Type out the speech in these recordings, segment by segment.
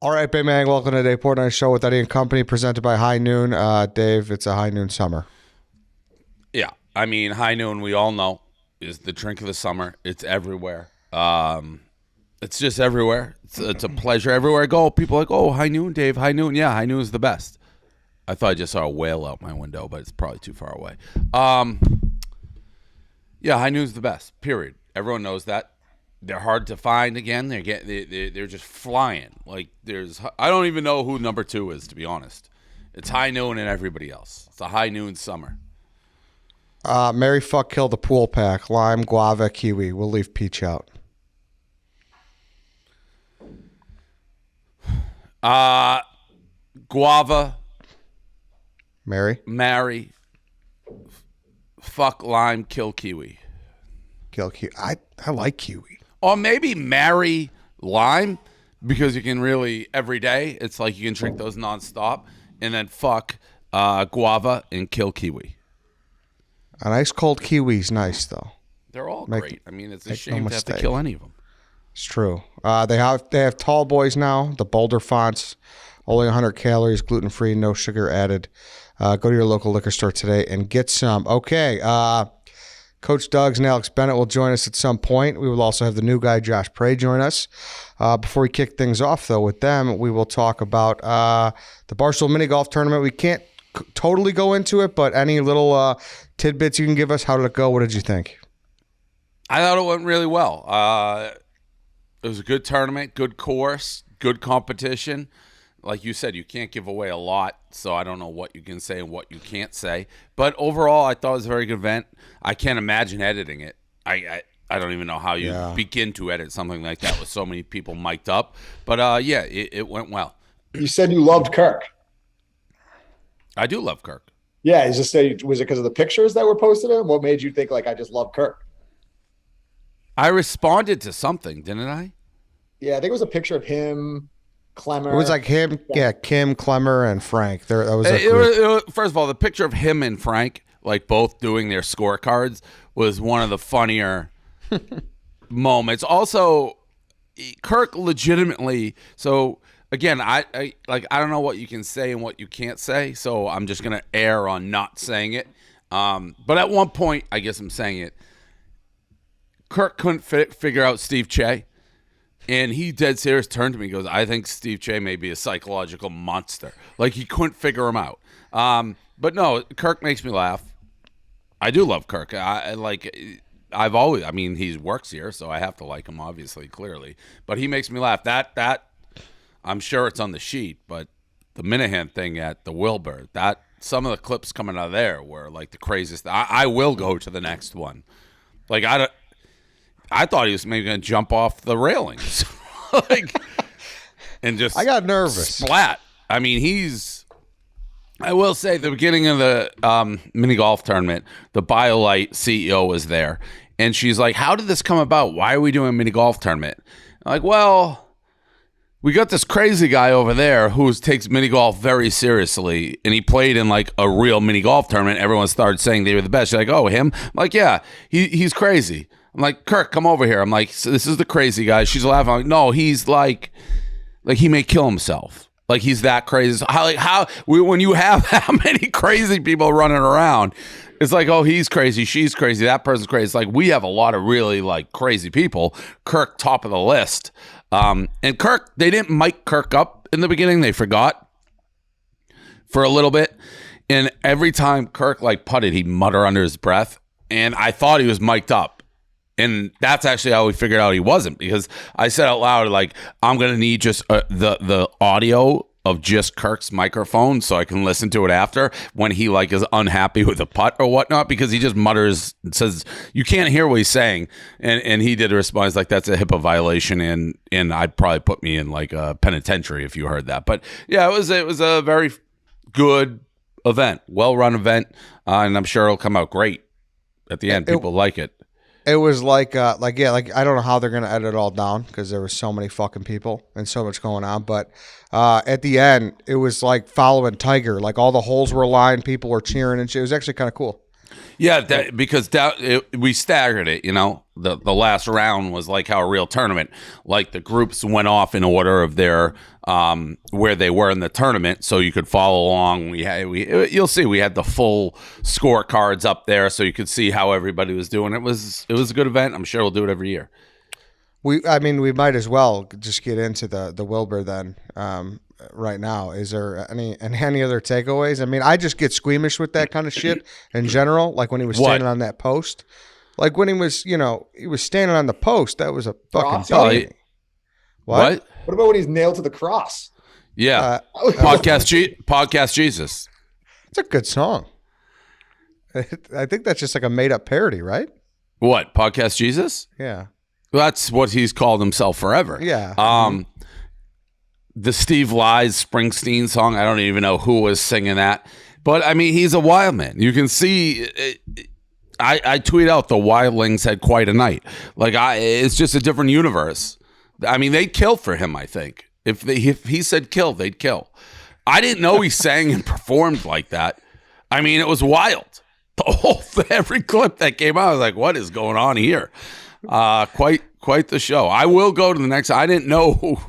All right, Big Man, welcome to the Portnoy Show with Eddie and Company, presented by High Noon. Dave, it's a High Noon summer. Yeah, I mean, high noon, we all know, is the drink of the summer. It's everywhere. It's just everywhere. It's a pleasure. Everywhere I go, people are like, oh, high noon, Dave, high noon. Yeah, high noon is the best. I thought I just saw a whale out my window, but it's probably too far away. Yeah, high noon is the best, period. Everyone knows that. They're hard to find again. They're just flying. Like, I don't even know who number 2 is, to be honest. It's high noon and everybody else. It's a high noon summer. Mary fuck kill the pool pack. Lime, guava, kiwi. We'll leave peach out. Guava, Mary, fuck lime, kill kiwi. kill kiwi. I like kiwi. Or maybe marry lime, because you can really, every day, it's like you can drink those nonstop. And then fuck guava and kill kiwi. An ice cold kiwi's nice, though. They're all great. I mean, it's a no shame to have to mistake. kill any of them. It's true. They have tall boys now, the bolder fonts, only 100 calories, gluten-free, no sugar added. Go to your local liquor store today and get some. Okay, Coach Doug's and Alex Bennett will join us at some point. We will also have the new guy, Josh Prey, join us. Before we kick things off, though, with them, we will talk about the Barstool Mini Golf Tournament. We can't totally go into it, but any little tidbits you can give us? How did it go? What did you think? I thought it went really well. It was a good tournament, good course, good competition. Like you said, you can't give away a lot, so I don't know what you can say and what you can't say. But overall, I thought it was a very good event. I can't imagine editing it. I don't even know how you begin to edit something like that with so many people mic'd up. But, yeah, it went well. You said you loved Kirk. I do love Kirk. Yeah, was it because of the pictures that were posted of him? What made you think, like, I just love Kirk? I responded to something, didn't I? Yeah, I think it was a picture of him, Clemmer. It was like him, Kim, Clemmer, and Frank. That was first of all, the picture of him and Frank, like both doing their scorecards, was one of the funnier moments. Also, Kirk legitimately. So again, I don't know what you can say and what you can't say. So I'm just gonna err on not saying it. But at one point, I guess I'm saying it. Kirk couldn't figure out Steve Che. And he dead serious turned to me and goes, I think Steve Che may be a psychological monster. Like, he couldn't figure him out. But no, Kirk makes me laugh. I do love Kirk. I mean, he works here, so I have to like him, obviously, clearly. But he makes me laugh. That I'm sure it's on the sheet, but the Minahan thing at the Wilbur, some of the clips coming out of there were like the craziest. I will go to the next one. Like, I thought he was maybe going to jump off the railings, and just. I got nervous. Splat. I mean, I will say, the beginning of the mini golf tournament, the BioLite CEO was there, and she's like, "How did this come about? Why are we doing a mini golf tournament?" I'm like, well, we got this crazy guy over there who takes mini golf very seriously, and he played in like a real mini golf tournament. Everyone started saying they were the best. She's like, "Oh, him?" I'm like, "Yeah, he's crazy." I'm like, "Kirk, come over here." I'm like, so "This is the crazy guy." She's laughing. I'm like, "No, he's like he may kill himself. Like, he's that crazy." When you have how many crazy people running around, it's like, oh, he's crazy, she's crazy, that person's crazy. It's like, we have a lot of really like crazy people. Kirk, top of the list. And Kirk, they didn't mic Kirk up in the beginning. They forgot for a little bit. And every time Kirk like putted, he'd mutter under his breath. And I thought he was mic'd up. And that's actually how we figured out he wasn't, because I said out loud, like, I'm going to need just the audio of just Kirk's microphone so I can listen to it after when he like is unhappy with a putt or whatnot, because he just mutters and says, you can't hear what he's saying. And he did a response like, that's a HIPAA violation. And I'd probably put me in like a penitentiary if you heard that. But yeah, it was a very good event, well-run event. And I'm sure it'll come out great at the end. People like it. It was like I don't know how they're gonna edit it all down, because there were so many fucking people and so much going on. But at the end, it was like following Tiger. Like, all the holes were aligned, people were cheering and shit. It was actually kind of cool. Yeah, because we staggered it. The last round was like how a real tournament. Like the groups went off in order of their where they were in the tournament, so you could follow along. You'll see we had the full scorecards up there, so you could see how everybody was doing. It was a good event. I'm sure we'll do it every year. We might as well just get into the Wilbur then. Right now, is there any other takeaways? I mean, I just get squeamish with that kind of shit in general. Like when he was standing on that post, like when he was standing on the post. That was a fucking felony. What about when he's nailed to the cross? Yeah, podcast Jesus. It's a good song. I think that's just like a made up parody, right? What, podcast Jesus? Yeah, well, that's what he's called himself forever. Yeah. The Steve Lies Springsteen song, I don't even know who was singing that. But, I mean, he's a wild man. You can see, I tweet out the Wildlings had quite a night. Like, it's just a different universe. I mean, they'd kill for him, I think. If he said kill, they'd kill. I didn't know he sang and performed like that. I mean, it was wild. Every clip that came out, I was like, what is going on here? Quite the show. I will go to the next. I didn't know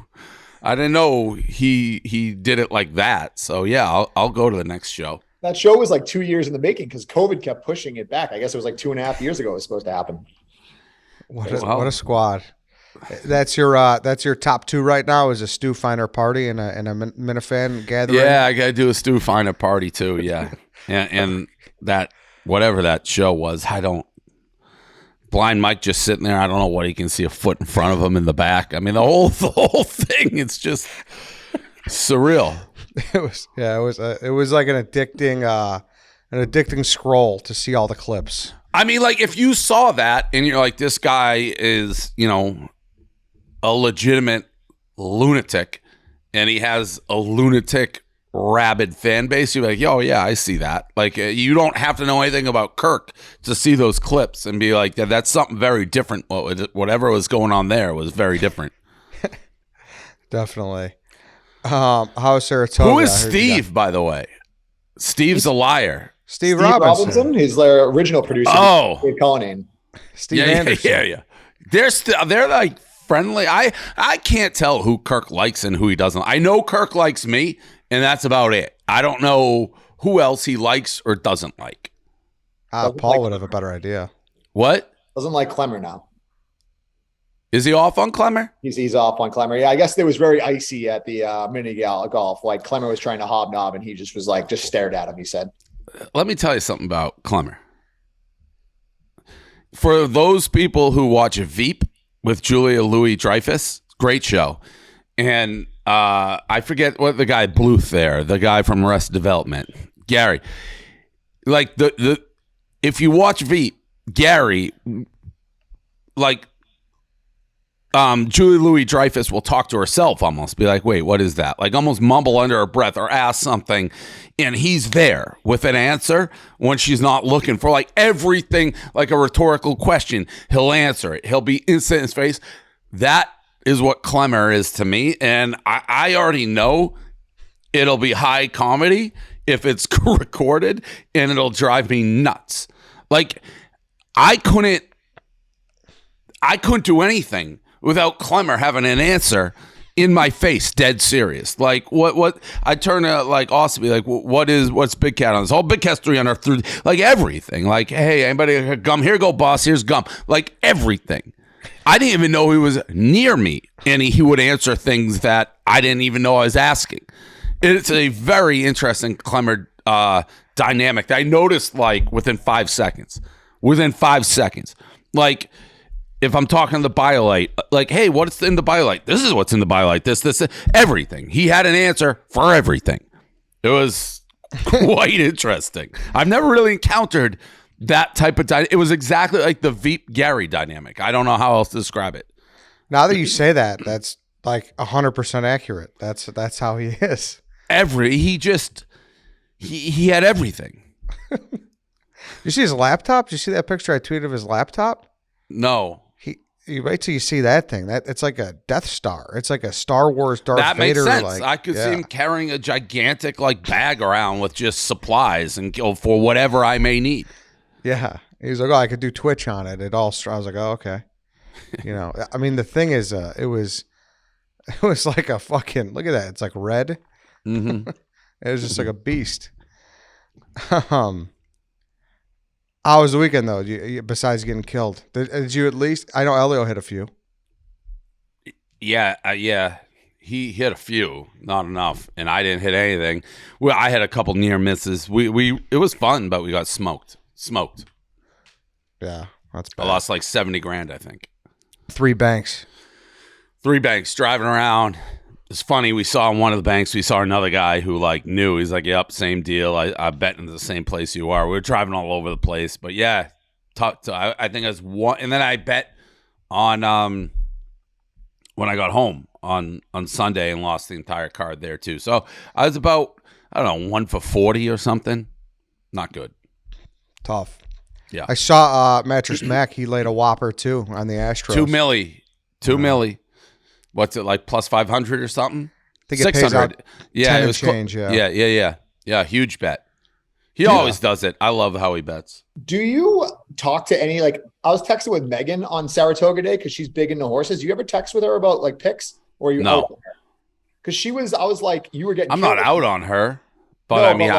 he did it like that. So yeah, I'll go to the next show. That show was like 2 years in the making because COVID kept pushing it back. I guess it was like 2.5 years ago it was supposed to happen. What a squad. That's your top two right now is a Stu Finer party and a Minifan gathering. Yeah, I gotta do a Stu Finer party too. Yeah, and that whatever that show was, I don't. Blind Mike just sitting there. I don't know what he can see a foot in front of him in the back. I mean, the whole thing. It's just surreal. It was like an addicting scroll to see all the clips. I mean, like if you saw that and you're like, this guy is, a legitimate lunatic, and he has a lunatic rabid fan base, you're like, oh yeah, I see that. Like you don't have to know anything about Kirk to see those clips and be like, that's something very different. Whatever was going on there was very different. Definitely. How's Saratoga? Who is Steve, by the way? Steve's a liar. Steve Robinson. He's their original producer. Oh, Colonnade. Steve Anderson. Yeah. They're like friendly. I can't tell who Kirk likes and who he doesn't. I know Kirk likes me, and that's about it. I don't know who else he likes or doesn't like. Paul would have a better idea. What? Doesn't like Clemmer now. Is he off on Clemmer? He's off on Clemmer. Yeah, I guess it was very icy at the mini golf. Like Clemmer was trying to hobnob, and he just was like, just stared at him. He said, "Let me tell you something about Clemmer. For those people who watch Veep with Julia Louis-Dreyfus, great show, and I forget what the guy Bluth there, the guy from Arrested Development, Gary. Like the if you watch Veep, Gary, like." Julie Louis-Dreyfus will talk to herself almost, be like, wait, what is that? Like almost mumble under her breath or ask something, and he's there with an answer when she's not looking for like everything, like a rhetorical question. He'll answer it. He'll be instant in his face. That is what Clemmer is to me, and I already know it'll be high comedy if it's recorded, and it'll drive me nuts. Like I couldn't do anything without Clemmer having an answer in my face, dead serious. Like what I turn to like Austin, be like, what's Big Cat on this? Oh, Big Cat's 300, like everything. Like, hey, anybody got gum? Here you go, boss. Here's gum. Like everything. I didn't even know he was near me, and he would answer things that I didn't even know I was asking. It's a very interesting Clemmer dynamic that I noticed like within 5 seconds. Like, if I'm talking to the BioLite, like, hey, what's in the BioLite? This is what's in the BioLite. This, everything. He had an answer for everything. It was quite interesting. I've never really encountered that type of dynamic. It was exactly like the Veep Gary dynamic. I don't know how else to describe it. Now that you say that, that's like 100% accurate. That's how he is. He had everything. You see his laptop? Did you see that picture I tweeted of his laptop? No. You wait till you see that thing. It's like a Death Star. It's like a Star Wars Darth Vader. That makes sense. I could see him carrying a gigantic like bag around with just supplies and for whatever I may need. Yeah. He's like, oh, I could do Twitch on it. I was like, oh, okay. I mean, the thing is, it was like a fucking, look at that. It's like red. Mm-hmm. It was just like a beast. How was the weekend though? Besides getting killed, did you at least? I know Elio hit a few. Yeah, he hit a few, not enough, and I didn't hit anything. Well, I had a couple near misses. It was fun, but we got smoked. Yeah, that's bad. I lost like 70 grand, I think. 3 banks driving around. It's funny. We saw in one of the banks. We saw another guy who like knew. He's like, "Yep, same deal. I bet into the same place you are." We were driving all over the place, but yeah, I think it was one. And then I bet on when I got home on Sunday and lost the entire card there too. So I was about, I don't know, 1 for 40 or something. Not good. Tough. Yeah. I saw Mattress Mac. He laid a whopper too on the Astros. 2 milli. What's it like? Plus 500 or something? I think it pays out 10 and change. Yeah. Huge bet. He always does it. I love how he bets. Do you talk to any, like, I was texting with Megan on Saratoga Day because she's big into horses. Do you ever text with her about like picks, or are you out on her? Because I was like, you were getting. I'm not out on her, but I mean,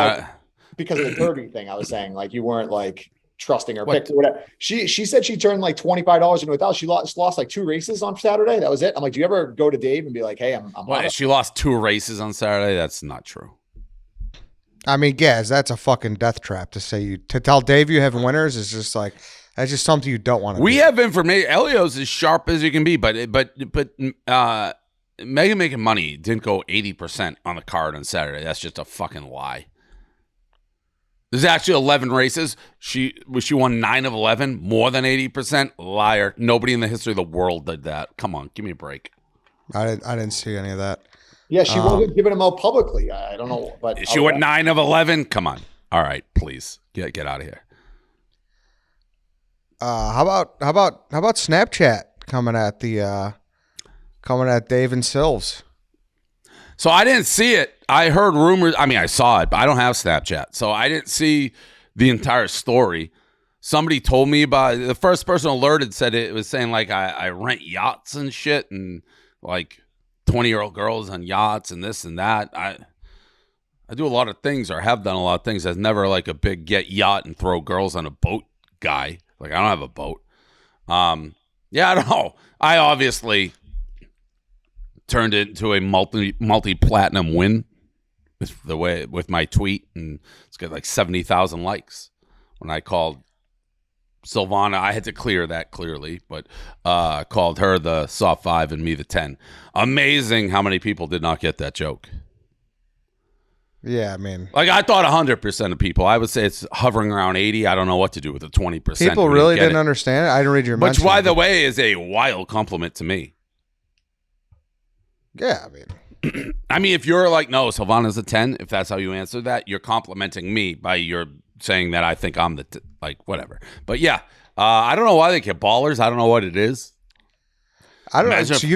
because of the Derby thing, I was saying like you weren't like trusting her picks or whatever. She said she turned like $25 into $1,000. She lost like 2 races on Saturday. That was it. I'm like, do you ever go to Dave and be like, hey, I'm she lost 2 races on Saturday? That's not true. I mean, Gaz, that's a fucking death trap to tell Dave you have winners is just like, that's just something you don't want to do. We have information. Elio's as sharp as you can be, but Megan making money didn't go 80% on the card on Saturday. That's just a fucking lie. There's actually 11 races. She won 9 of 11, more than 80%. Liar. Nobody in the history of the world did that. Come on, give me a break. I didn't see any of that. Yeah, she wasn't giving them out publicly. I don't know, but she went 9 of 11. Come on. All right, please get out of here. How about Snapchat coming at Dave and Silves? So I didn't see it. I heard rumors. I mean, I saw it, but I don't have Snapchat, so I didn't see the entire story. Somebody told me about it. The first person alerted said it was saying like I rent yachts and shit, and like 20-year-old girls on yachts and this and that. I do a lot of things, or have done a lot of things. I was never like a big get yacht and throw girls on a boat guy. Like I don't have a boat. Yeah, I don't know. I obviously turned it into a multi-platinum win with my tweet, and it's got like 70,000 likes. When I called Silvana, I had to clear that clearly, but called her the soft 5 and me the 10. Amazing how many people did not get that joke. Yeah, I mean, like I thought 100% of people. I would say it's hovering around 80. I don't know what to do with the 20%. People really didn't understand it. I didn't read your mention. Which, by the way, is a wild compliment to me. Yeah, I mean, if you're like, no, Silvana's a 10, if that's how you answer that, you're complimenting me by your saying that I think I'm the like whatever. But yeah, I don't know why they get ballers. I don't know what it is. I don't know. So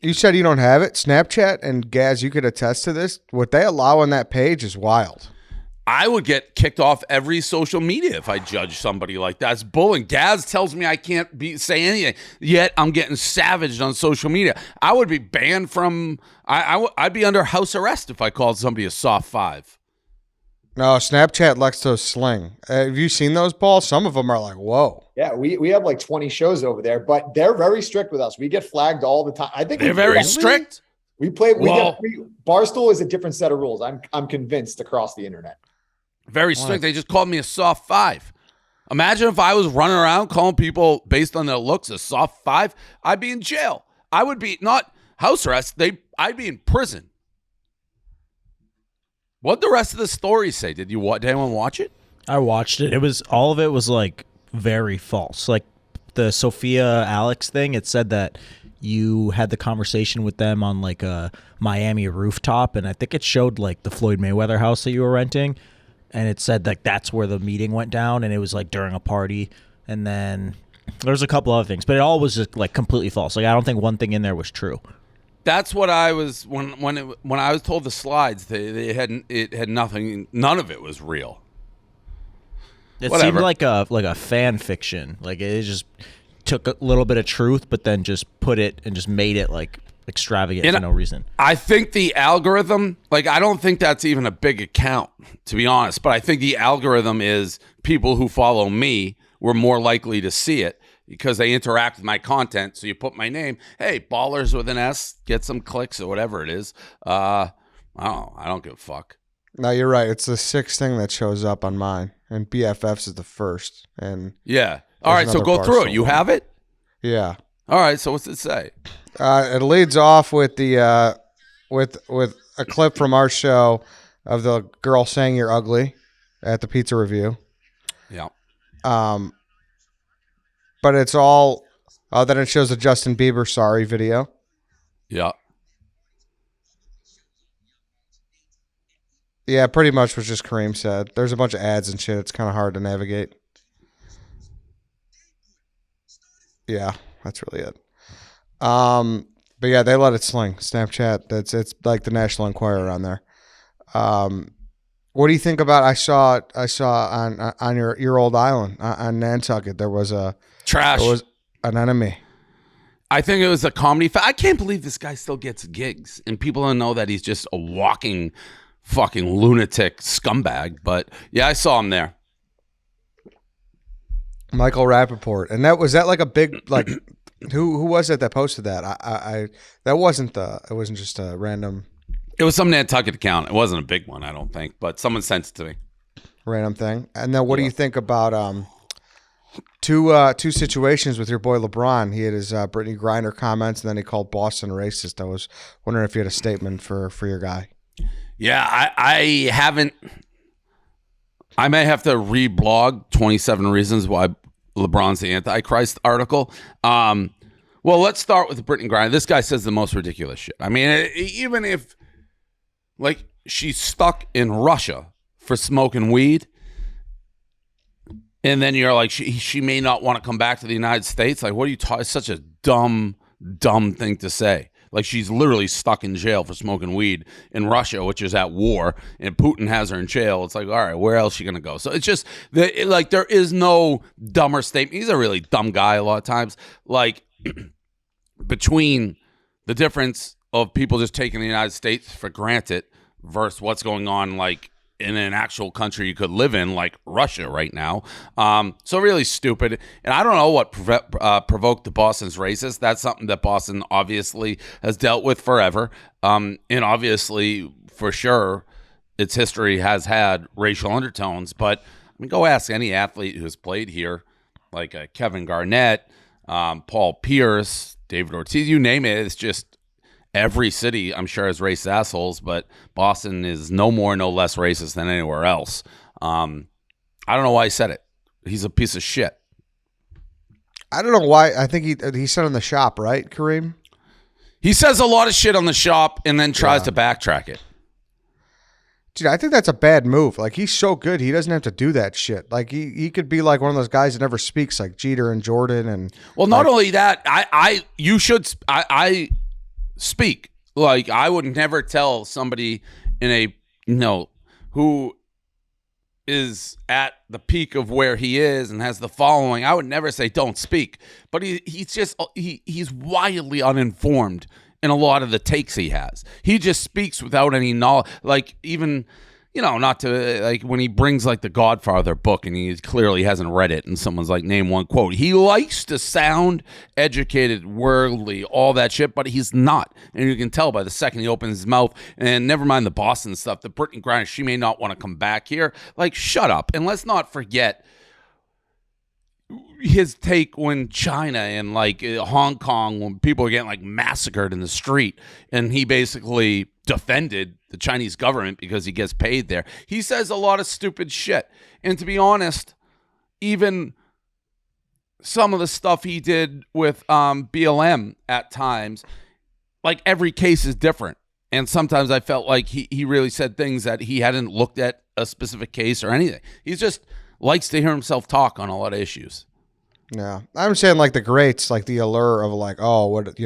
you said you don't have it. Snapchat, and Gaz, you could attest to this. What they allow on that page is wild. I would get kicked off every social media if I judge somebody like that. It's bullying. Gaz tells me I can't say anything, yet I'm getting savaged on social media. I would be banned from. I'd be under house arrest if I called somebody a soft 5. No, Snapchat likes to sling. Have you seen those, Paul? Some of them are like, whoa. Yeah, we have like 20 shows over there, but they're very strict with us. We get flagged all the time. I think they're very strict. Barstool is a different set of rules. I'm convinced across the internet. Very strict. They just called me a soft 5. Imagine if I was running around calling people based on their looks a soft 5. I'd be in jail. I would be not house arrest. I'd be in prison. What'd the rest of the story say? Did anyone watch it? I watched it. All of it was like very false. Like the Sophia Alex thing, it said that you had the conversation with them on like a Miami rooftop, and I think it showed like the Floyd Mayweather house that you were renting. And it said like that's where the meeting went down, and it was like during a party. And then there's a couple other things, but it all was just like completely false. Like I don't think one thing in there was true. That's what I was when I was told the slides. It had nothing. None of it was real. It Whatever. seemed like a fan fiction. Like it just took a little bit of truth, but then just put it and just made it like extravagant for no reason. I think the algorithm, like, I don't think that's even a big account, to be honest. But I think the algorithm is people who follow me were more likely to see it because they interact with my content. So you put my name, hey, Ballers with an S, get some clicks or whatever it is. I don't give a fuck. No, you're right. It's the sixth thing that shows up on mine, and BFFs is the first. And Yeah. All right, so another go through it. Barstool You one. have it? yeah, All right, so what's it say? it leads off with the with a clip from our show of the girl saying you're ugly at the pizza review. Yeah. But it's all then it shows a Justin Bieber sorry video. Yeah. Yeah, pretty much what just Kareem said. There's a bunch of ads and shit. It's kind of hard to navigate. Yeah, that's really it. But yeah, they let it sling. Snapchat. It's like the National Enquirer on there. What do you think about? I saw on your old island on Nantucket. There was Trash. an enemy. I think it was a comedy. I can't believe this guy still gets gigs, and people don't know that he's just a walking fucking lunatic scumbag. But yeah, I saw him there. Michael Rappaport, and that was like a big like who was it that posted that? I that wasn't it wasn't just a random It was some Nantucket account. It wasn't a big one, I don't think, but someone sent it to me. random thing. And then what do you think about two situations with your boy LeBron? He had his Brittany Griner comments, and then he called Boston racist. I was wondering if you had a statement for your guy. Yeah, I haven't. I may have to reblog 27 Reasons Why LeBron's the Antichrist article. Well, let's start with Brittany Griner. This guy says the most ridiculous shit. I mean, even if, like, she's stuck in Russia for smoking weed, and then you're like, she may not want to come back to the United States. Like, what are you talking? It's such a dumb thing to say. Like, she's literally stuck in jail for smoking weed in Russia, which is at war, and Putin has her in jail. It's like, all right, where else is she going to go? So it's just, like, there is no dumber statement. He's a really dumb guy a lot of times. Like, between the difference of people just taking the United States for granted versus what's going on, like, in an actual country you could live in, like Russia right now. So really stupid. And I don't know what provoked the Boston's racist. That's something that Boston obviously has dealt with forever. And obviously, for sure, its history has had racial undertones. But I mean, go ask any athlete who's played here, like Kevin Garnett, Paul Pierce, David Ortiz, you name it. It's just, every city, I'm sure, has racist assholes, but Boston is no more, no less racist than anywhere else. I don't know why he said it. He's a piece of shit. I don't know why. I think he said on the shop, right, Kareem? He says a lot of shit on the shop and then tries to backtrack it. Dude, I think that's a bad move. Like, he's so good, he doesn't have to do that shit. Like, he could be like one of those guys that never speaks, like Jeter and Jordan. And well, not only that, I speak. Like, I would never tell somebody in a, who is at the peak of where he is and has the following, I would never say don't speak. But he's wildly uninformed in a lot of the takes he has. He just speaks without any knowledge. Like, even, not to, like, when he brings, like, the Godfather book and he clearly hasn't read it and someone's like, name one quote. He likes to sound educated, worldly, all that shit, but he's not. And you can tell by the second he opens his mouth. And never mind the Boston stuff, the Brittany Griner, she may not want to come back here. Like, shut up. And let's not forget his take when China and, like, Hong Kong, when people are getting, like, massacred in the street, and he basically defended the Chinese government because he gets paid there. He says a lot of stupid shit. And to be honest, even some of the stuff he did with BLM at times, like, every case is different. And sometimes I felt like he really said things that he hadn't looked at a specific case or anything. He just likes to hear himself talk on a lot of issues. yeah, I'm saying, like, the greats, like the allure of, like, oh, what,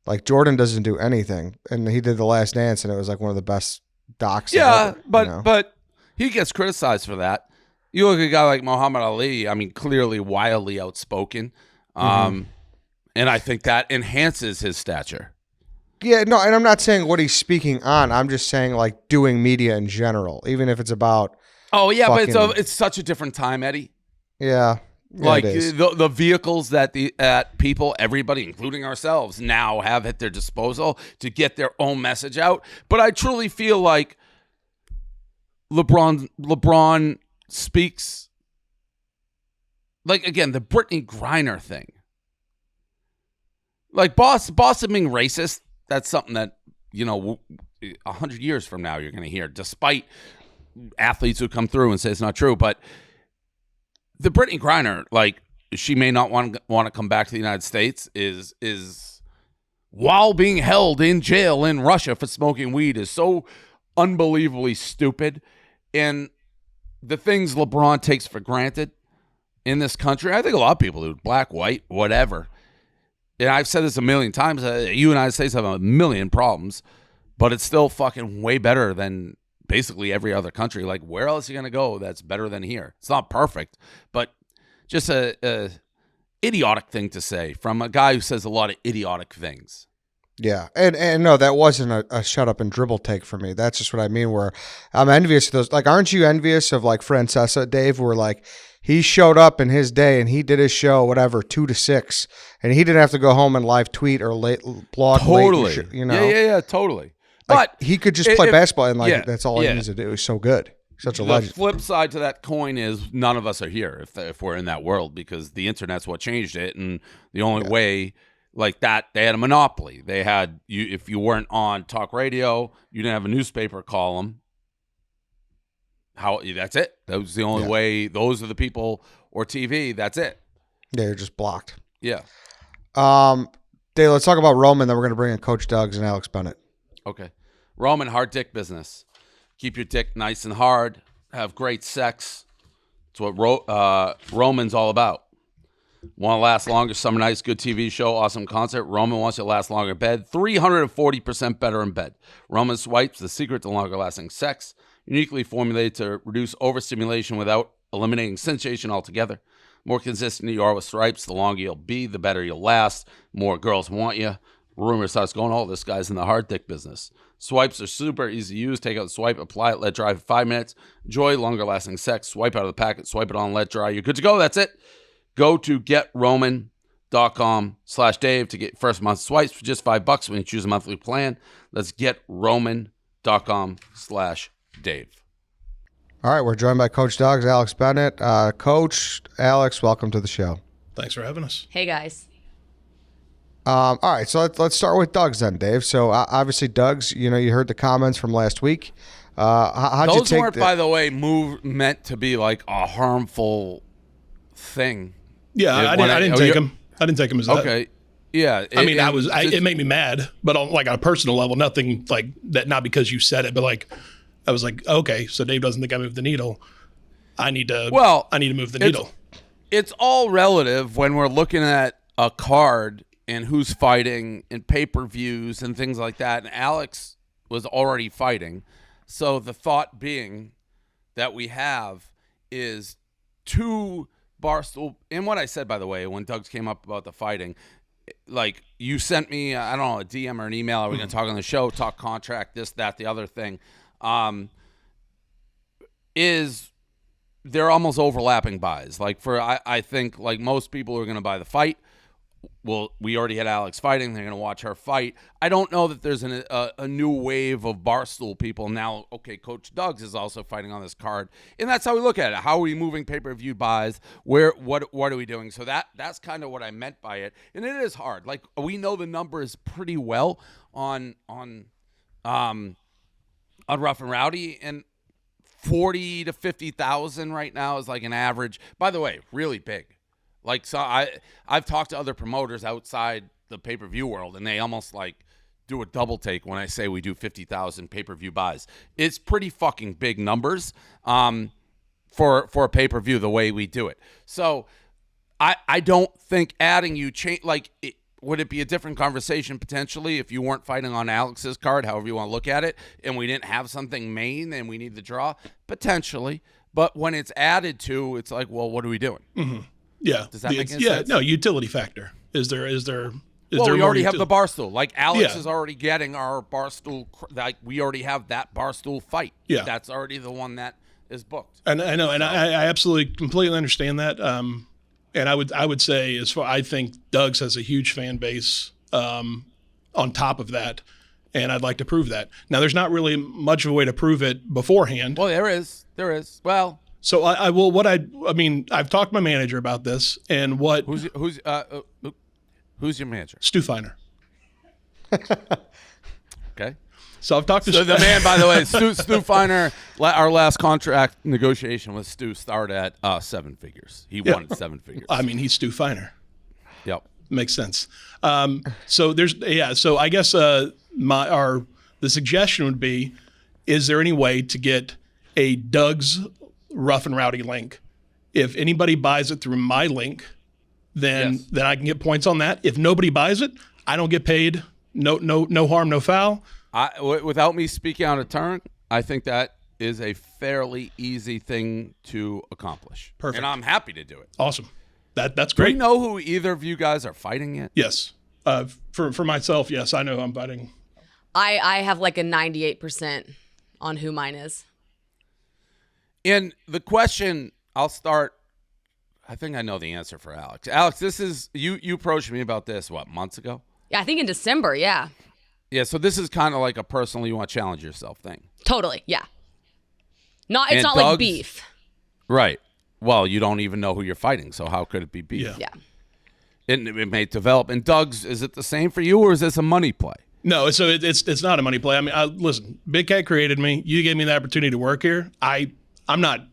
like, Jordan doesn't do anything, and he did The Last Dance, and it was like one of the best docs. Yeah, ever, but he gets criticized for that. You look at a guy like Muhammad Ali. I mean, clearly wildly outspoken, and I think that enhances his stature. Yeah, no, and I'm not saying what he's speaking on. I'm just saying like doing media in general, even if it's about. Oh yeah, but fucking- it's such a different time, Eddie. Yeah, Like it is. the vehicles that people, everybody, including ourselves, now have at their disposal to get their own message out. But I truly feel like LeBron speaks, like, again, the Brittany Griner thing. Like Boston being racist, that's something that, 100 years from now you're going to hear, despite athletes who come through and say it's not true. But the Brittany Griner, like, she may not want to come back to the United States, is while being held in jail in Russia for smoking weed, is so unbelievably stupid. And the things LeBron takes for granted in this country, I think a lot of people do, black, white, whatever. And I've said this a million times, United States have a million problems, but it's still fucking way better than basically every other country. Like, where else are you going to go that's better than here? It's not perfect, but just a idiotic thing to say from a guy who says a lot of idiotic things. Yeah, and no, that wasn't a shut up and dribble take for me. That's just what I mean. Where I'm envious of those. Like, aren't you envious of like Francesa, Dave? Where like he showed up in his day and he did his show, whatever, 2 to 6, and he didn't have to go home and live tweet or blog. Totally, late, yeah, totally. Like, But he could just play basketball and that's all yeah. he needs to do. He's so good. Such a The legend. flip side to that coin is none of us are here if we're in that world, because the internet's what changed it, and the only way like that, they had a monopoly. They had you if you weren't on talk radio, you didn't have a newspaper column. That's it. That was the only way. Those are the people, or TV. That's it. Yeah, you're just blocked. Yeah. Dave, let's talk about Roman. Then we're going to bring in Coach Duggs and Alex Bennett. Okay. Roman, hard dick business. Keep your dick nice and hard. Have great sex. It's what Roman's all about. Want to last longer? Summer nights, good TV show, awesome concert. Roman wants you to last longer in bed. 340% better in bed. Roman Swipes, the secret to longer lasting sex. Uniquely formulated to reduce overstimulation without eliminating sensation altogether. More consistent you are with Swipes, the longer you'll be, the better you'll last. More girls want you. Rumor starts going, oh, this guy's in the hard dick business. Swipes are super easy to use. Take out the swipe, apply it, let dry for 5 minutes. Enjoy longer lasting sex. Swipe out of the packet, swipe it on, let dry. You're good to go. That's it. Go to getroman.com/Dave to get first month swipes for just $5 when you choose a monthly plan. Let's getroman.com/Dave. All right, we're joined by Coach Duggs, Alex Bennett. Coach Alex, welcome to the show. Thanks for having us. Hey, guys. All right, so let's start with Duggs then, Dave. So obviously, Duggs, you heard the comments from last week. How'd you Those take weren't, by the way, meant to be like a harmful thing. Yeah, I didn't take him. I didn't take him as that. Okay. Yeah. It made me mad, but on a personal level, nothing like that. Not because you said it, but like I was like, okay, so Dave doesn't think I moved the needle. I need to move the needle. It's all relative when we're looking at a card and who's fighting and pay-per-views and things like that. And Alex was already fighting, so the thought being that we have is two Barstool. And what I said, by the way, when Doug's came up about the fighting, like, you sent me, I don't know, a DM or an email. Are we going to talk on the show, talk contract, this, that, the other thing? They're almost overlapping buys. Like, I think, like, most people are going to buy the fight. Well, we already had Alex fighting. They're going to watch her fight. I don't know that there's a new wave of Barstool people now. Okay, Coach Duggs is also fighting on this card, and that's how we look at it. How are we moving pay-per-view buys? What are we doing? So that's kind of what I meant by it, and it is hard. Like, we know the numbers pretty well on Rough and Rowdy, and 40 to 50,000 right now is like an average. By the way, really big. Like, so I've talked to other promoters outside the pay-per-view world, and they almost like do a double take when I say we do 50,000 pay-per-view buys. It's pretty fucking big numbers for a pay-per-view the way we do it. So I don't think adding you change, like, would it be a different conversation potentially if you weren't fighting on Alex's card, however you want to look at it, and we didn't have something main and we need the draw? Potentially. But when it's added to, it's like, well, what are we doing? Mm-hmm. Yeah. Does that make any sense? No, utility factor. Is there well, we more already have the Barstool. Like Alex Yeah. is already getting our Barstool. Like we already have that Barstool fight. Yeah. That's already the one that is booked. And I know, and I absolutely completely understand that. And I would say, I think Doug's has a huge fan base. On top of that, and I'd like to prove that. Now, there's not really much of a way to prove it beforehand. Well, there is. Well, so I will. I mean, I've talked to my manager about this, and who's your manager? Stu Feiner. Okay. So I've talked to the man, by the way, Stu Feiner. Our last contract negotiation with Stu started at 7 figures. He wanted 7 figures. I mean, he's Stu Feiner. Yep. Makes sense. So So I guess the suggestion would be: is there any way to get a Doug's Rough and Rowdy link? If anybody buys it through my link, then I can get points on that. If nobody buys it, I don't get paid. No harm, no foul. Without me speaking out of turn, I think that is a fairly easy thing to accomplish. Perfect. And I'm happy to do it. Awesome. That's Do great. you know who either of you guys are fighting yet? Yes. For myself, yes, I know who I'm fighting. I have like a 98% on who mine is. And the question, I'll start. I think I know the answer for Alex. Alex, this is you approached me about this, months ago? Yeah, I think in December, yeah. Yeah, so this is kind of like a personal you want to challenge yourself thing. Totally, yeah. It's not Doug's, like beef. Right. Well, you don't even know who you're fighting, so how could it be beef? Yeah. It may develop. And Doug's, is it the same for you, or is this a money play? No, so it's not a money play. I mean, listen, Big Cat created me. You gave me the opportunity to work here. I'm not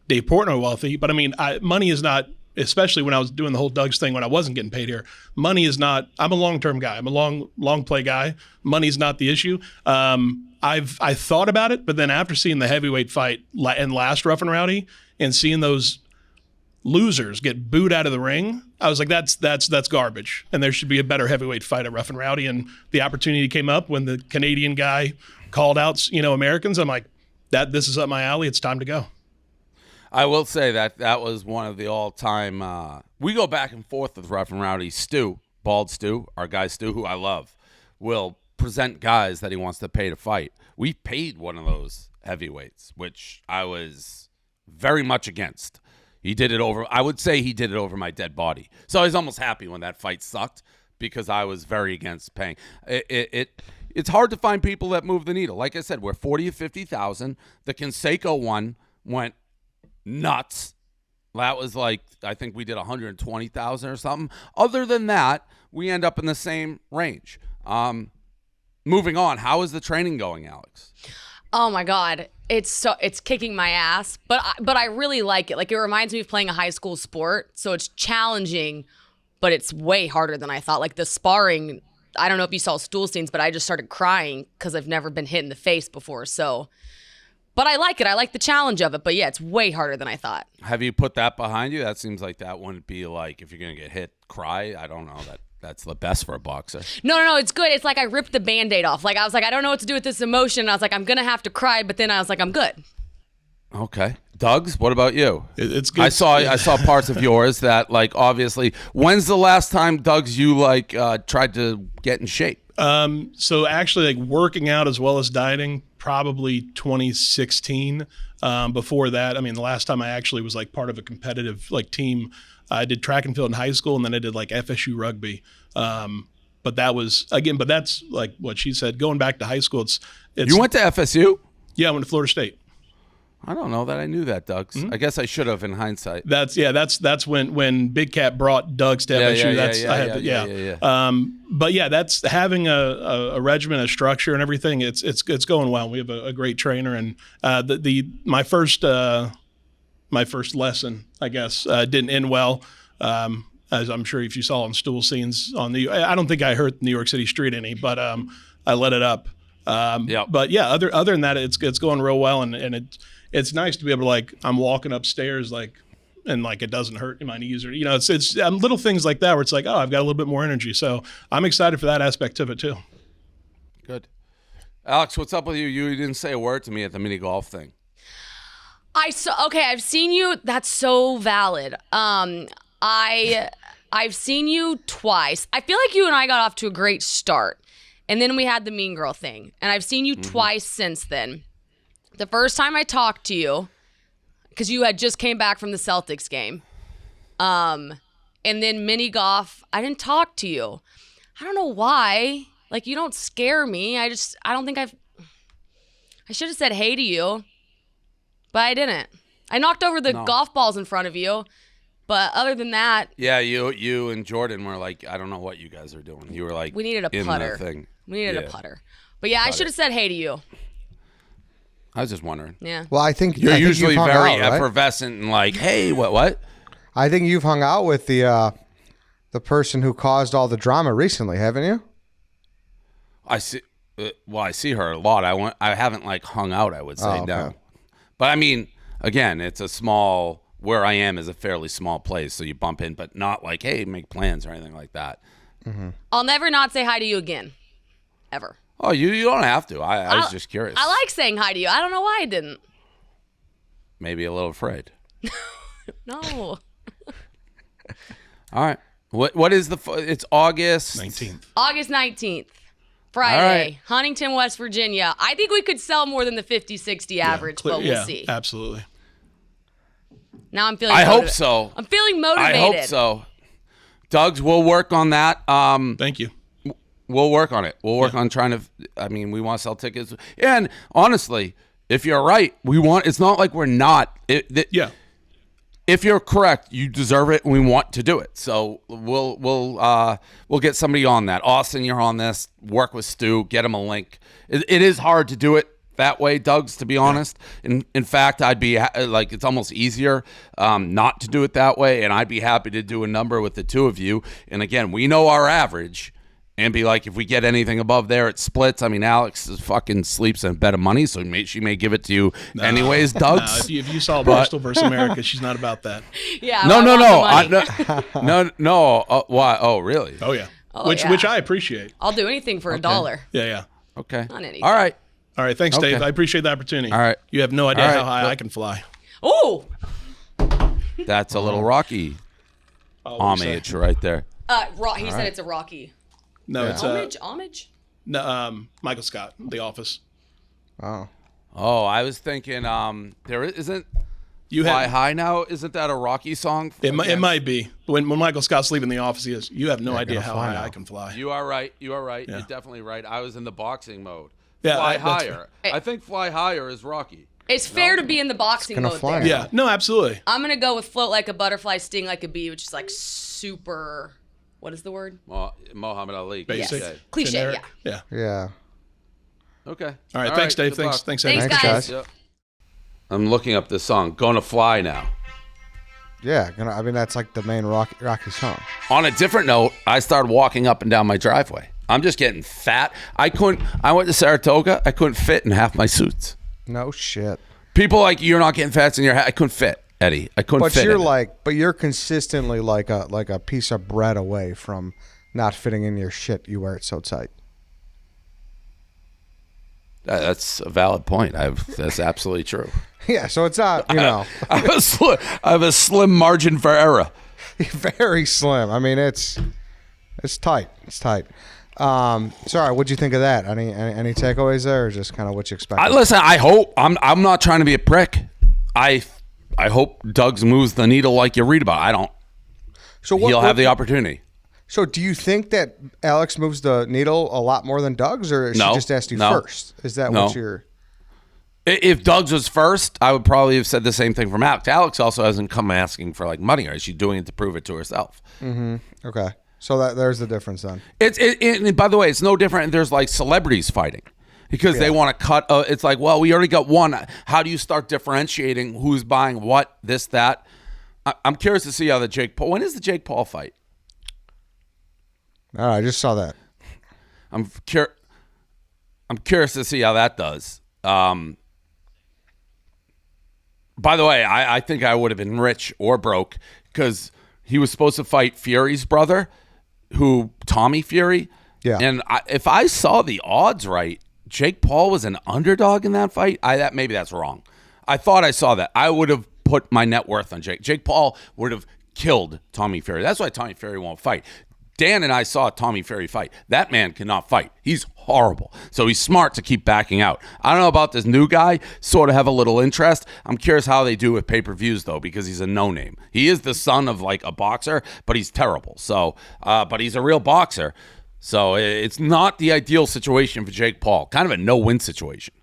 Dave Portnoy wealthy, but I mean, money is not. Especially when I was doing the whole Doug's thing when I wasn't getting paid here, money is not. I'm a long-term guy. I'm a long play guy. Money's not the issue. I thought about it, but then after seeing the heavyweight fight and last Rough and Rowdy and seeing those losers get booed out of the ring, I was like, that's garbage. And there should be a better heavyweight fight at Rough and Rowdy. And the opportunity came up when the Canadian guy called out, Americans. I'm like, this is up my alley. It's time to go. I will say that was one of the all-time. We go back and forth with Rough and Rowdy. Stu, Bald Stu, our guy Stu, who I love, will present guys that he wants to pay to fight. We paid one of those heavyweights, which I was very much against. He did it over. I would say he did it over my dead body. So I was almost happy when that fight sucked because I was very against paying. It's hard to find people that move the needle. Like I said, we're 40 to 50,000. The Conseco one went nuts. That was like, I think we did 120,000 or something. Other than that, we end up in the same range. Moving on, how is the training going, Alex? Oh my God, it's kicking my ass, but I really like it. Like, it reminds me of playing a high school sport, so it's challenging, but it's way harder than I thought. Like the sparring, I don't know if you saw stool scenes, but I just started crying because I've never been hit in the face before. So. But I like it. I like the challenge of it. But yeah, it's way harder than I thought. Have you put that behind you? That seems like that wouldn't be like, if you're going to get hit, cry. I don't know. That's the best for a boxer. No. It's good. It's like I ripped the Band-Aid off. Like I was like, I don't know what to do with this emotion. I was like, I'm going to have to cry. But then I was like, I'm good. Okay. Doug's, what about you? It's good. I saw parts of yours that, like, obviously, when's the last time, Doug's, you tried to get in shape? So actually, like, working out as well as dieting, probably 2016. Before that, I mean, the last time I actually was like part of a competitive team, I did track and field in high school, and then I did like FSU rugby. But that's like what she said. Going back to high school, it's you went to FSU? Yeah, I went to Florida State. I don't know that I knew that, Doug's. Mm-hmm. I guess I should have in hindsight. That's when Big Cat brought Doug's to FSU. But yeah, that's having a regimen, a structure, and everything. It's going well. We have a great trainer, and my first lesson, I guess, didn't end well. As I'm sure if you saw on stool scenes I don't think I hurt New York City street any, but I let it up. But yeah, other than that, it's going real well, and it's nice to be able to I'm walking upstairs and it doesn't hurt my knees or it's little things like that where it's like, oh, I've got a little bit more energy, so I'm excited for that aspect of it too. Good. Alex, what's up with you? You didn't say a word to me at the mini golf thing. I've seen you. That's so valid. I've seen you twice. I feel like you and I got off to a great start. And then we had the mean girl thing. And I've seen you twice since then. The first time I talked to you, because you had just came back from the Celtics game. And then mini golf, I didn't talk to you. I don't know why. Like, you don't scare me. I don't think I should have said hey to you. But I didn't. I knocked over the golf balls in front of you. But other than that, yeah, you and Jordan were like, I don't know what you guys are doing. You were like, we needed a in putter. the thing. We needed a putter. But yeah, I should have said hey to you. I was just wondering. Yeah. Well, I think You're usually you've hung very out, right? effervescent and like, hey, what? I think you've hung out with the person who caused all the drama recently, haven't you? I see. Well, I see her a lot. I haven't like hung out. I would say okay. no. But I mean, again, it's a small. Where I am is a fairly small place, so you bump in, but not like, hey, make plans or anything like that. Mm-hmm. I'll never not say hi to you again, ever. Oh, you don't have to. I was just curious. I like saying hi to you. I don't know why I didn't. Maybe a little afraid. No. All right. What is it's August 19th. August 19th. Friday, All right. Huntington, West Virginia. I think we could sell more than the 50-60 average, but we'll see. Absolutely. Now I'm feeling I hope so. I'm feeling motivated. I hope so. Doug's, we'll work on that. Thank you. We'll work on it. We'll work on trying to. I mean, we want to sell tickets. And honestly, if you're right, it's not like we're not. Yeah. If you're correct, you deserve it, and we want to do it. So we'll get somebody on that. Austin, you're on this. Work with Stu. Get him a link. It is hard to do it that way, Doug's, to be honest. In fact, I'd be like, it's almost easier not to do it that way, and I'd be happy to do a number with the two of you. And again, we know our average, and be like, if we get anything above there, it splits. I mean, Alex is fucking sleeps in a bed of money, so she may give it to you anyways, Doug's. No, if you saw Barstool versus America, she's not about that. Yeah. No. Why? Oh, really? Oh yeah. Oh, which I appreciate. I'll do anything for $1. Yeah. Okay. Not anything. All right. All right. Thanks, Okay. Dave. I appreciate the opportunity. All right. You have no idea All right. how high I can fly. Oh. That's a little Rocky homage right there. He said it's a Rocky. No, it's Homage? no, Michael Scott, The Office. Oh. Oh, I was thinking there isn't You Fly have High now. Isn't that a Rocky song? it might be when Michael Scott's leaving The Office. He is. You have no idea gonna how fly high now. I can fly. You are right. You are right. Yeah. You're definitely right. I was in the boxing mode. Yeah, Fly that's Higher. I think Fly Higher is Rocky. It's fair to be in the boxing gonna mode fly there. now. Yeah. No, absolutely. I'm going to go with float like a butterfly, sting like a bee, which is like super, what is the word? Muhammad Ali. Basic. Okay. Cliche, Generic. yeah. Yeah. Okay. All right. Thanks, Dave. good luck. Thanks, Thanks, Eddie. guys. Yep. I'm looking up this song. Gonna Fly Now. Yeah. I mean, that's like the main Rocky song. On a different note, I started walking up and down my driveway. I'm just getting fat. I went to Saratoga. I couldn't fit in half my suits. No shit. People like, you're not getting fat in your hat. I couldn't fit, Eddie. I couldn't But fit. you're consistently like a piece of bread away from not fitting in your shit. You wear it so tight. That's a valid point. That's absolutely true. Yeah. So it's not, I have a slim margin for error. very slim. I mean, it's tight. It's tight. Sorry, what'd you think of that? Any takeaways there, or just kind of what you expected? Listen, I hope I'm not trying to be a prick. I hope Doug's moves the needle like you read about. I don't. So He'll have the opportunity. So do you think that Alex moves the needle a lot more than Doug's, or she No, just asked you no, first? Is that no. what you're? If Doug's was first, I would probably have said the same thing from Alex. Alex also hasn't come asking for like money, or is she doing it to prove it to herself? Okay. So there's the difference then. And by the way, it's no different. There's like celebrities fighting because they want to cut. It's like, well, we already got one. How do you start differentiating who's buying what, this, that? I'm curious to see how the Jake Paul. When is the Jake Paul fight? All right, I just saw that. I'm curious to see how that does. By the way, I think I would have been rich or broke because he was supposed to fight Fury's brother, Tommy Fury. Yeah. And if I saw the odds right, Jake Paul was an underdog in that fight. Maybe that's wrong. I thought I saw that. I would have put my net worth on Jake. Jake Paul would have killed Tommy Fury. That's why Tommy Fury won't fight. Dan and I saw Tommy Fury fight. That man cannot fight. He's horrible. So he's smart to keep backing out. I don't know about this new guy. Sort of have a little interest. I'm curious how they do with pay-per-views, though, because he's a no-name. He is the son of, like, a boxer, but he's terrible. So, but he's a real boxer. So it's not the ideal situation for Jake Paul. Kind of a no-win situation.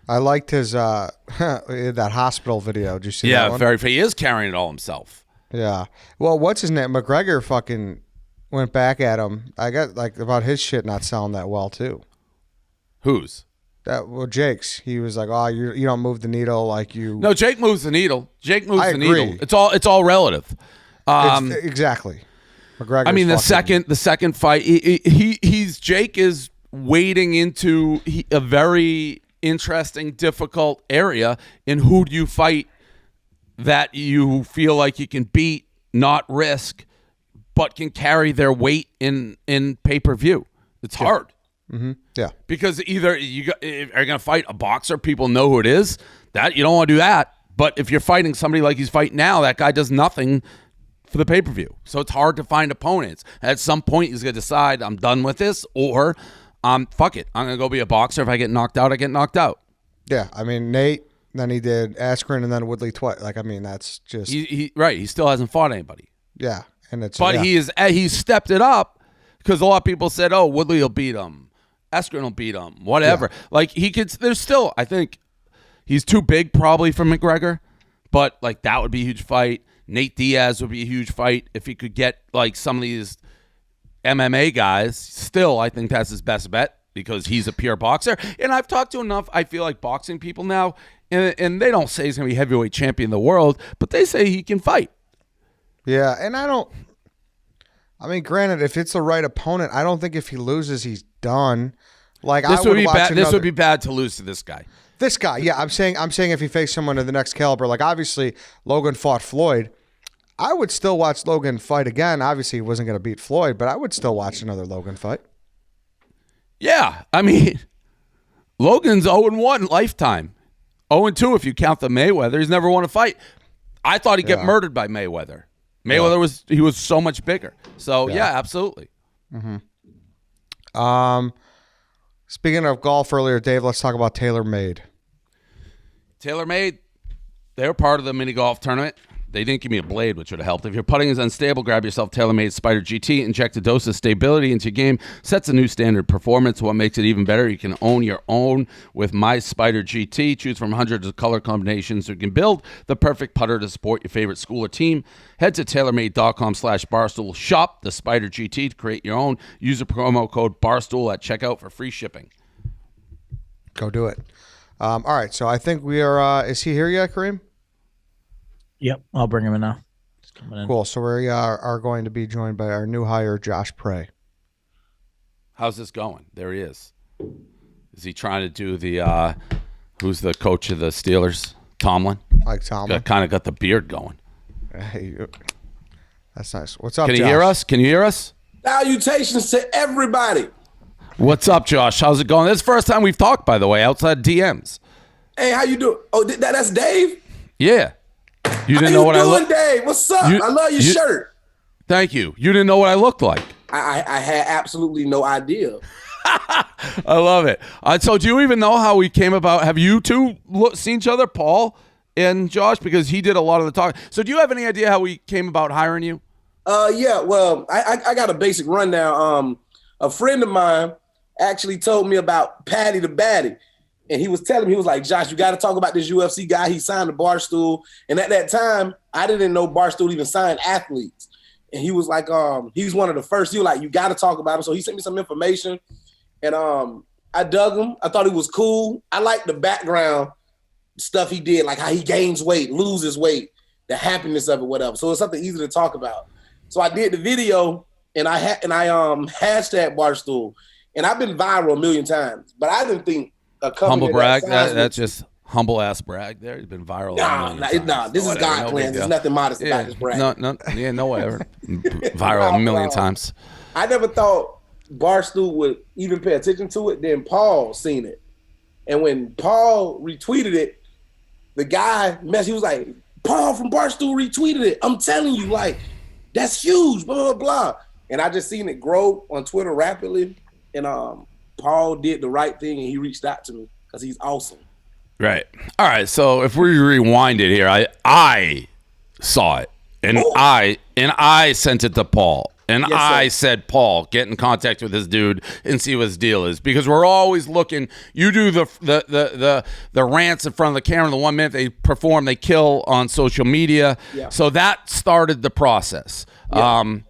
I liked his that hospital video. Did you see that one? Yeah, he is carrying it all himself. Yeah. Well, what's his name? McGregor fucking went back at him. I got like about his shit not selling that well too. Whose? Jake's. He was like, "Oh, you don't move the needle like you." No, Jake moves the needle. Jake moves I the agree. needle. It's all relative. Exactly. McGregor. I mean, the second fight, Jake is wading into a very interesting, difficult area. In who do you fight that you feel like you can beat, not risk, but can carry their weight in pay-per-view? It's hard. Mm-hmm. Yeah. Because either are you going to fight a boxer, people know who it is. That you don't want to do that. But if you're fighting somebody like he's fighting now, that guy does nothing for the pay-per-view. So it's hard to find opponents. At some point, he's going to decide, I'm done with this, or fuck it. I'm going to go be a boxer. If I get knocked out, I get knocked out. Yeah. I mean, Nate, then he did Askren, and then Woodley twice. Like, I mean, that's just... Right. He still hasn't fought anybody. Yeah. And it's... But he's stepped it up because a lot of people said, oh, Woodley will beat him. Askren will beat him. Whatever. Yeah. Like, there's still, I think, he's too big probably for McGregor, but, like, that would be a huge fight. Nate Diaz would be a huge fight if he could get like some of these MMA guys. Still, I think that's his best bet because he's a pure boxer. And I've talked to enough, I feel like, boxing people now, and they don't say he's going to be heavyweight champion of the world, but they say he can fight. Yeah, and I mean, granted, if it's the right opponent, I don't think if he loses, he's done. Like, this would be bad. This would be bad to lose to this guy. This guy, yeah, I'm saying if he faced someone of the next caliber, like obviously Logan fought Floyd, I would still watch Logan fight again. Obviously, he wasn't going to beat Floyd, but I would still watch another Logan fight. Yeah, I mean, Logan's 0-1 lifetime, 0-2 if you count the Mayweather. He's never won a fight. I thought he'd get murdered by Mayweather. Mayweather was so much bigger. So yeah absolutely. Mm-hmm. Speaking of golf earlier, Dave, let's talk about TaylorMade. TaylorMade, they were part of the mini golf tournament. They didn't give me a blade, which would have helped. If your putting is unstable, grab yourself TaylorMade Spider GT. Inject a dose of stability into your game. Sets a new standard performance. What makes it even better, you can own your own with My Spider GT. Choose from hundreds of color combinations so you can build the perfect putter to support your favorite school or team. Head to TaylorMade.com/Barstool. Shop the Spider GT to create your own. Use the promo code Barstool at checkout for free shipping. Go do it. All right, so I think we are. Is he here yet, Kareem? Yep, I'll bring him in now. He's coming in. Cool. So we are going to be joined by our new hire, Josh Prey. How's this going? There he is. Is he trying to do the who's the coach of the Steelers? Tomlin? Mike Tomlin. Kind of got the beard going. Hey, that's nice. What's up, Can you Josh? hear us? Can you hear us? Salutations to everybody. What's up, Josh? How's it going? This is the first time we've talked, by the way, outside DMs. Hey, how you doing? Oh, that's Dave? Yeah. You didn't How know you what I doing, looked. Dave? What's up? I love your shirt. Thank you. You didn't know what I looked like. I had absolutely no idea. I love it. So do you even know how we came about? Have you two seen each other, Paul and Josh? Because he did a lot of the talking. So do you have any idea how we came about hiring you? Yeah, well, I got a basic rundown. A friend of mine actually told me about Patty the Batty. And he was telling me, he was like, Josh, you got to talk about this UFC guy. He signed to Barstool. And at that time, I didn't know Barstool even signed athletes. And he was like, he's one of the first. He was like, you got to talk about him. So he sent me some information. And I dug him. I thought he was cool. I liked the background stuff he did, like how he gains weight, loses weight, the happiness of it, whatever. So it's something easy to talk about. So I did the video, and I hashtag Barstool. And I've been viral a million times. But I didn't think a company humble brag. That's just humble ass brag. There, you've been viral. Nah. This is God plans. There's nothing modest about this brag. No, whatever. Viral a million times. I never thought Barstool would even pay attention to it. Then Paul seen it, and when Paul retweeted it, the guy he was like, Paul from Barstool retweeted it. I'm telling you, like, that's huge, blah, blah, blah. And I just seen it grow on Twitter rapidly. And Paul did the right thing and he reached out to me because he's awesome. Right. All right. So if we rewind it here, I saw it and I sent it to Paul. And Yes, I sir. said, Paul, get in contact with this dude and see what his deal is, because we're always looking. You do the rants in front of the camera. The 1 minute they perform, they kill on social media. Yeah. So that started the process. Yeah.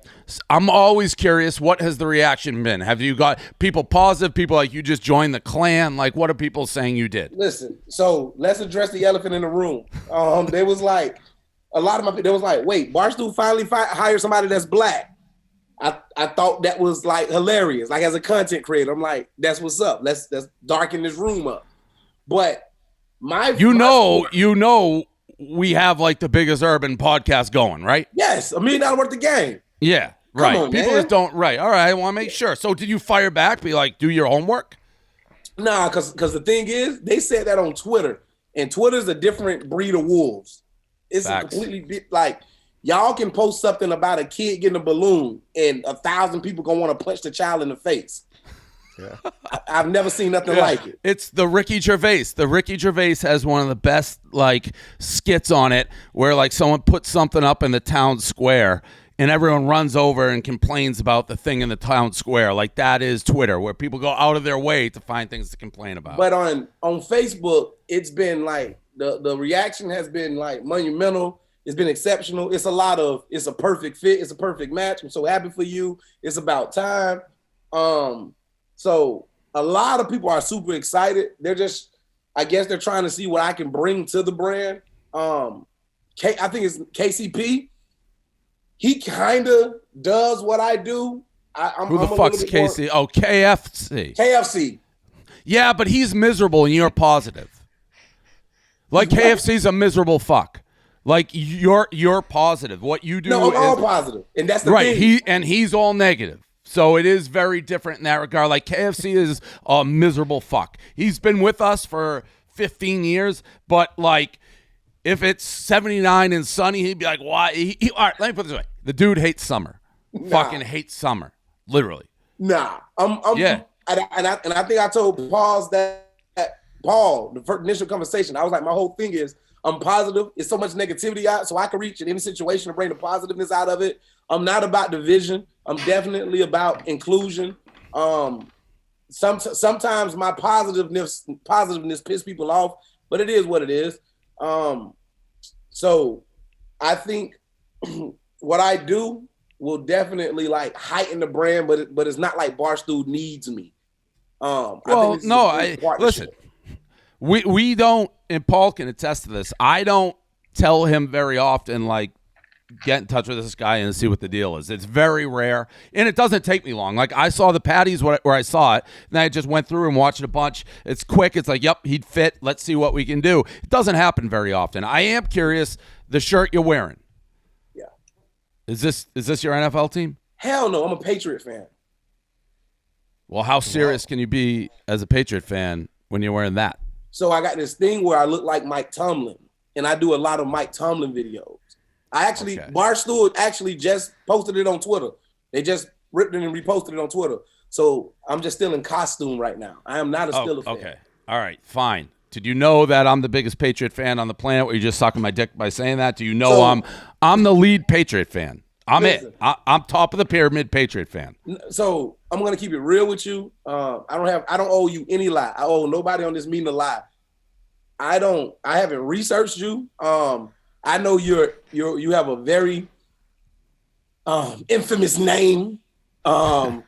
I'm always curious, what has the reaction been? Have you got people positive, people like you just joined the clan? Like, what are people saying you did? Listen, so let's address the elephant in the room. There was like a lot of my people. They was like, wait, Barstool finally hired somebody that's black. I thought that was like hilarious. Like, as a content creator, I'm like, that's what's up. Let's darken this room up. But you know, we have like the biggest urban podcast going, right? yes, $1 million worth of game. Yeah, right. on, People man. just don't. Right. All right. I want to make sure. So, did you fire back? Be like, do your homework? Nah, because the thing is, they said that on Twitter, and Twitter's a different breed of wolves. It's Facts. a completely like, y'all can post something about a kid getting a balloon, and 1,000 people gonna want to punch the child in the face. Yeah. I've never seen nothing like it. It's the Ricky Gervais. The Ricky Gervais has one of the best like skits on it, where like someone puts something up in the town square and everyone runs over and complains about the thing in the town square. Like, that is Twitter, where people go out of their way to find things to complain about. But on Facebook, it's been like the reaction has been like monumental. It's been exceptional. It's a perfect fit. It's a perfect match. I'm so happy for you. It's about time. So a lot of people are super excited. I guess they're trying to see what I can bring to the brand. I think it's KCP. He kind of does what I do. Who the fuck's KC? Oh, KFC. KFC. Yeah, but he's miserable and you're positive. Like, KFC's a miserable fuck. Like, you're positive. What you do No, I'm is all positive, and that's the right. thing. He's all negative. So it is very different in that regard. Like, KFC is a miserable fuck. He's been with us for 15 years, but like, if it's 79 and sunny, he'd be like, why? All right, let me put it this way. The dude hates summer. Fucking hates summer. Literally. Nah. Yeah. And I think I told Paul the first initial conversation, I was like, my whole thing is, I'm positive. It's so much negativity out, so I can reach in any situation to bring the positiveness out of it. I'm not about division. I'm definitely about inclusion. Sometimes my positiveness piss people off, but it is what it is. So I think what I do will definitely like heighten the brand, but it's not like Barstool needs me. Listen, we don't, and Paul can attest to this. I don't tell him very often, like, get in touch with this guy and see what the deal is. It's very rare, and it doesn't take me long. Like, I saw the patties where I saw it, and I just went through and watched it a bunch. It's quick. It's like, yep, he'd fit. Let's see what we can do. It doesn't happen very often. I am curious, the shirt you're wearing. Yeah. Is this your NFL team? Hell no, I'm a Patriot fan. Well, how serious can you be as a Patriot fan when you're wearing that? So I got this thing where I look like Mike Tomlin, and I do a lot of Mike Tomlin videos. Barstool actually just posted it on Twitter. They just ripped it and reposted it on Twitter. So I'm just still in costume right now. I am not a Steelers fan. Okay. All right. Fine. Did you know that I'm the biggest Patriot fan on the planet? Were you just sucking my dick by saying that? Do you know I'm the lead Patriot fan? I'm top of the pyramid Patriot fan. So I'm gonna keep it real with you. I don't owe you any lie. I owe nobody on this meeting a lie. I haven't researched you. I know you have a very infamous name. And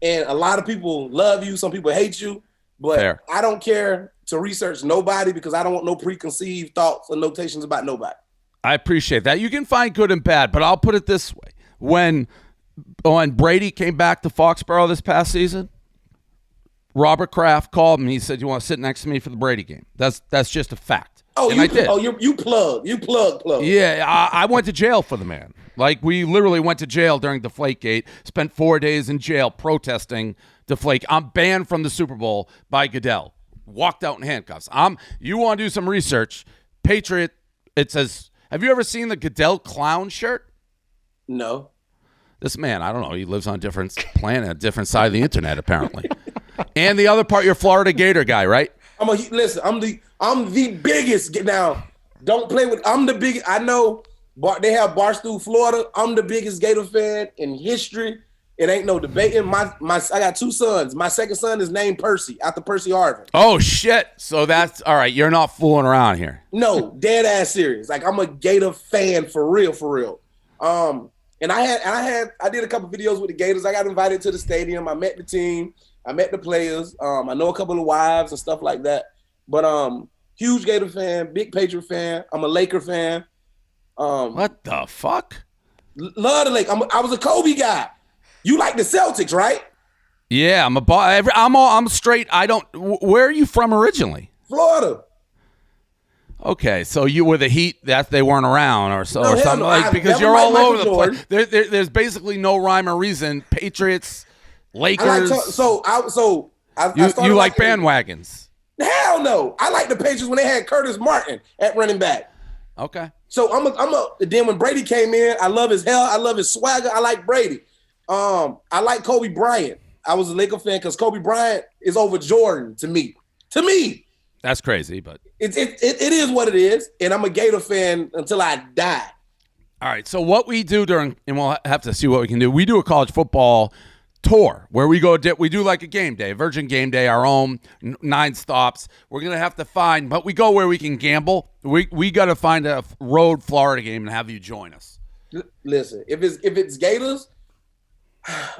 a lot of people love you, some people hate you, but Fair. I don't care to research nobody because I don't want no preconceived thoughts or notations about nobody. I appreciate that. You can find good and bad, but I'll put it this way. When Brady came back to Foxborough this past season, Robert Kraft called me. He said, "You want to sit next to me for the Brady game?" That's just a fact. Oh, and I did. Oh, you plug. Yeah, I went to jail for the man. Like, we literally went to jail during Deflategate, spent 4 days in jail protesting Deflate. I'm banned from the Super Bowl by Goodell. Walked out in handcuffs. You want to do some research, Patriot. It says, have you ever seen the Goodell clown shirt? No. This man, I don't know. He lives on a different planet, a different side of the internet, apparently. And the other part, you're a Florida Gator guy, right? Listen, I'm the biggest. Now, don't play with. I'm the biggest. I know. They have Barstool, Florida. I'm the biggest Gator fan in history. It ain't no debating. I got 2 sons. My second son is named Percy after Percy Harvin. Oh shit! So that's all right. You're not fooling around here. No, dead ass serious. Like I'm a Gator fan for real, for real. And I did a couple videos with the Gators. I got invited to the stadium. I met the team. I met the players. I know a couple of wives and stuff like that. But huge Gator fan, big Patriot fan. I'm a Laker fan. What the fuck? Love the Lake. I was a Kobe guy. You like the Celtics, right? Yeah, I'm straight. I don't. Where are you from originally? Florida. Okay, so you were the Heat that they weren't around, or so, No, or hell something no. like I because never you're liked all Michael over the Jordan. place. There's basically no rhyme or reason. Patriots, Lakers. I started You like liking- bandwagons? Hell no. I like the Patriots when they had Curtis Martin at running back. Okay. So then when Brady came in, I love his hair, I love his swagger, I like Brady. I like Kobe Bryant. I was a Laker fan because Kobe Bryant is over Jordan to me. To me. That's crazy, but It is what it is, and I'm a Gator fan until I die. all right. So what we do and we'll have to see what we can do. We do a college football tour where we do like a game day, Virgin Game Day, our own 9 stops. We're gonna have to find, but we go where we can gamble. We got to find a road Florida game and have you join us. Listen, if it's Gators,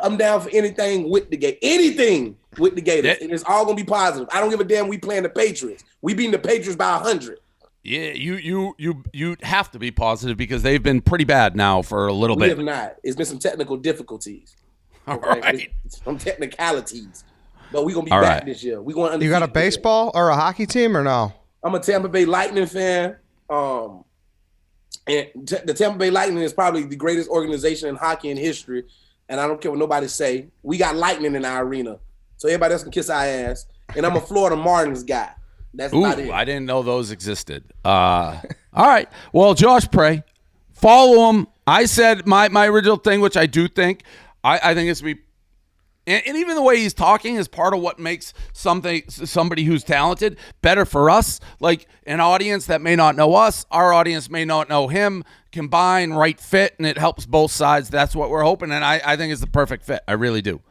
I'm down for anything with the Gators. Anything with the Gators, and it's all gonna be positive. I don't give a damn. We playing the Patriots. We beating the Patriots by 100. Yeah, you have to be positive because they've been pretty bad now for a little We bit. have not. It's been some technical difficulties. All Okay? right. Some technicalities. But we're going to be All back right. this year. We're going to You got a baseball or a hockey team or no? I'm a Tampa Bay Lightning fan. And the Tampa Bay Lightning is probably the greatest organization in hockey in history. And I don't care what nobody say. We got lightning in our arena. So everybody else can kiss our ass. And I'm a Florida Marlins guy. That's about it. Ooh, I didn't know those existed. All right. Well, Josh Prey, follow him. I said my original thing, which I do think. I think it's to be, and even the way he's talking is part of what makes somebody who's talented better for us. Like an audience that may not know us, our audience may not know him. Combine, right fit, and it helps both sides. That's what we're hoping, and I think it's the perfect fit. I really do.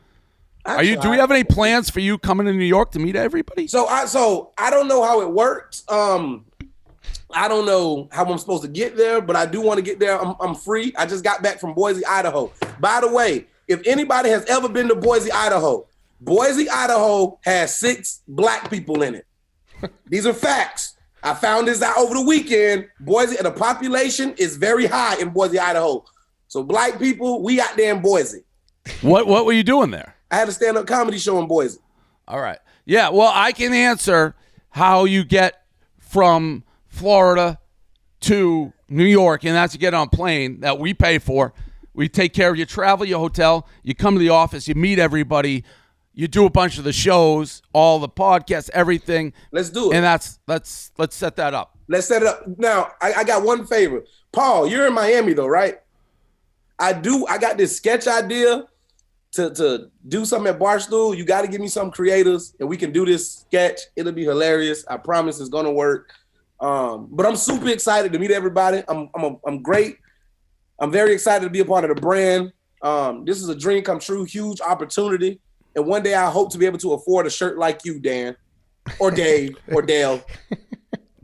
Do we have any plans for you coming to New York to meet everybody? So I don't know how it works. I don't know how I'm supposed to get there, but I do want to get there. I'm free. I just got back from Boise, Idaho. By the way, if anybody has ever been to Boise, Idaho has 6 black people in it. These are facts. I found this out over the weekend. Boise, the population is very high in Boise, Idaho. So black people, we out there in Boise. What were you doing there? I had a stand-up comedy show in Boise. All right. Yeah, well, I can answer how you get from Florida to New York, and that's to get on a plane that we pay for. We take care of your travel, your hotel. You come to the office, you meet everybody, you do a bunch of the shows, all the podcasts, everything. Let's do it. And let's set that up. Let's set it up. Now, I got one favor. Paul, you're in Miami though, right? I got this sketch idea to do something at Barstool. You got to give me some creators and we can do this sketch. It'll be hilarious. I promise it's going to work. But I'm super excited to meet everybody. I'm great. I'm very excited to be a part of the brand. This is a dream come true, huge opportunity. And one day I hope to be able to afford a shirt like you, Dan, or Dave, or Dale.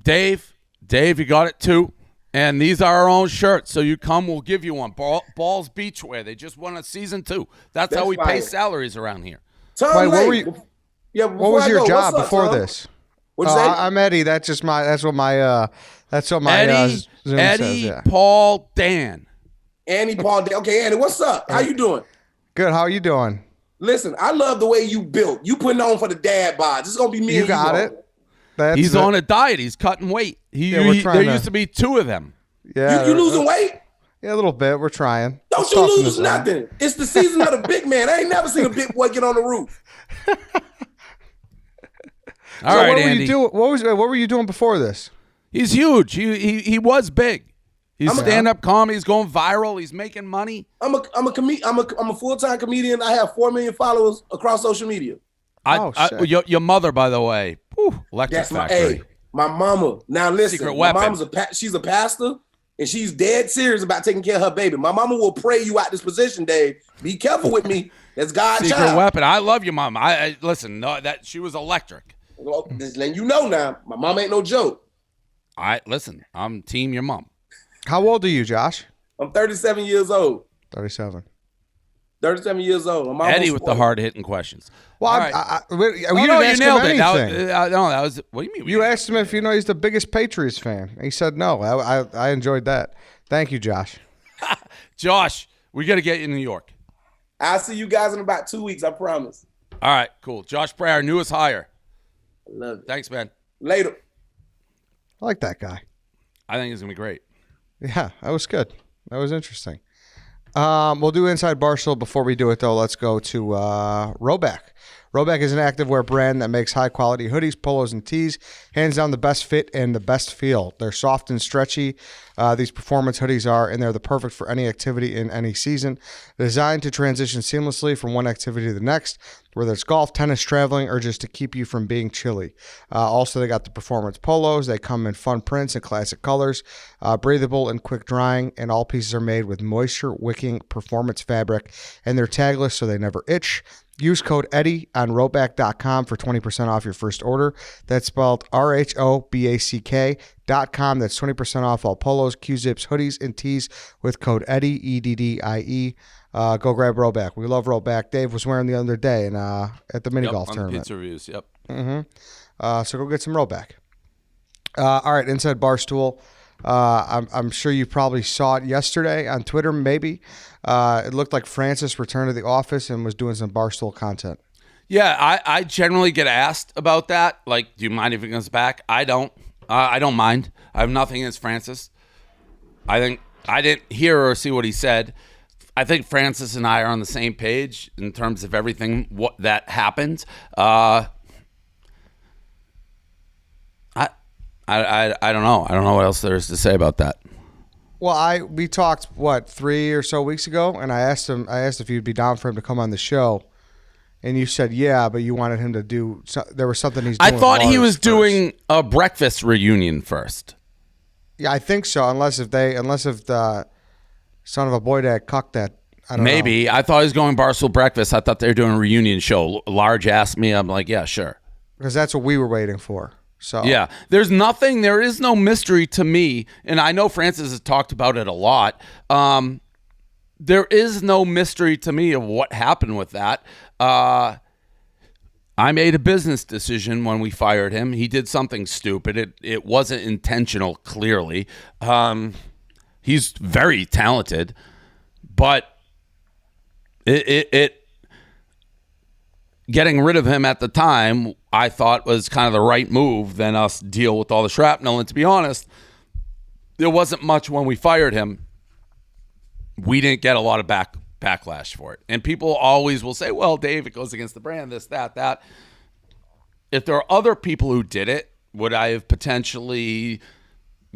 Dave, you got it too. And these are our own shirts. So you come, we'll give you one. Balls Beachwear. They just won a season 2. That's how we pay fire. salaries around here. Tom Wait, what Lake, were you- yeah, What before was I your go, job what's up, before Tom? this? What'd you say? I'm Eddie. That's what my Zoom Eddie, says. Yeah. Paul, Dan. Annie, Paul. Okay, Annie, what's up? How you doing? Good. How are you doing? Listen, I love the way you built. You putting on for the dad bods. It's gonna be me. You and got you it. That's He's it. on a diet. He's cutting weight. Yeah, we're trying There to- used to be 2 of them. Yeah, You losing weight? Yeah, a little bit. We're trying. Don't Let's you toss in lose this one. nothing. It's the season of the big man. I ain't never seen a big boy get on the roof. All So right, what were Andy. you doing? What were you doing before this? He's huge. He was big. He's stand-up comedy. He's going viral. He's making money. I'm a full-time comedian. I have 4 million followers across social media. Your mother, by the way, electric That's factory. My mama. Now listen, Secret my weapon. mom's she's a pastor, and she's dead serious about taking care of her baby. My mama will pray you out this position, Dave. Be careful with me. That's God's Secret child. weapon. I love your mom. I listen. No, that she was electric. Well, just letting you know now, my mom ain't no joke. Listen. I'm team your mom. How old are you, Josh? I'm 37 years old. 37. 37 years old. I'm Eddie almost with the 40. hard-hitting questions. Well, All right. you No, didn't ask nailed him it. anything. That was. What do you mean? You asked him if he's the biggest Patriots fan. He said no. I enjoyed that. Thank you, Josh. Josh, we got to get you in New York. I'll see you guys in about 2 weeks. I promise. All right, cool. Josh Bray, our newest hire. I love it. Thanks, man. Later. I like that guy. I think it's gonna be great. Yeah, that was good. That was interesting. We'll do Inside Barstool. Before we do it, though, let's go to Roback. Roback is an activewear brand that makes high-quality hoodies, polos, and tees. Hands down the best fit and the best feel. They're soft and stretchy. These performance hoodies are, and they're the perfect for any activity in any season. Designed to transition seamlessly from one activity to the next, whether it's golf, tennis, traveling, or just to keep you from being chilly. Also, they got the performance polos. They come in fun prints and classic colors, breathable and quick drying, and all pieces are made with moisture-wicking performance fabric, and they're tagless so they never itch. Use code Eddie on Roback.com for 20% off your first order. That's spelled RHOBACK.com. That's 20% off all polos, Q-zips, hoodies, and tees with code Eddie, EDDIE. Go grab Roback. We love Roback. Dave was wearing the other day at the mini golf on tournament. the pizza reviews. Yep. So go get some Roback. All right, Inside Barstool. I'm sure you probably saw it yesterday on Twitter, maybe. It looked like Francis returned to the office and was doing some Barstool content. Yeah, I generally get asked about that. Like, do you mind if he comes back? I don't. I don't mind. I have nothing against Francis. I think I didn't hear or see what he said. I think Francis and I are on the same page in terms of everything that happened. I don't know. I don't know what else there is to say about that. Well, we talked 3 or so weeks ago, and I asked if you'd be down for him to come on the show, and you said yeah, but you wanted him to do. There was something he's doing. I thought he was first. doing a breakfast reunion first. Yeah, I think so. Unless if the son of a boy dad cucked that. I don't know. Maybe. I thought he was going Barstool Breakfast. I thought they were doing a reunion show. Large asked me. I'm like, yeah, sure. Because that's what we were waiting for. So yeah, there is no mystery to me, and I know Francis has talked about it a lot. There is no mystery to me of what happened with that. I made a business decision when we fired him. He did something stupid. It wasn't intentional, clearly. He's very talented, but getting rid of him at the time, I thought was kind of the right move than us deal with all the shrapnel. And to be honest, there wasn't much when we fired him. We didn't get a lot of backlash for it. And people always will say, well, Dave, it goes against the brand, this, that. If there are other people who did it, would I have potentially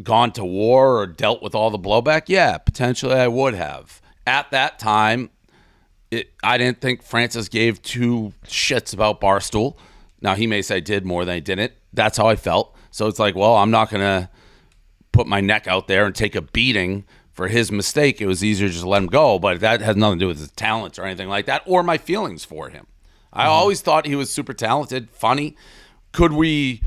gone to war or dealt with all the blowback? Yeah, potentially I would have. At that time, I didn't think Francis gave two shits about Barstool. Now, he may say did more than he didn't. That's how I felt. So it's like, well, I'm not going to put my neck out there and take a beating for his mistake. It was easier just to let him go, but that has nothing to do with his talents or anything like that, or my feelings for him. I always thought he was super talented, funny. I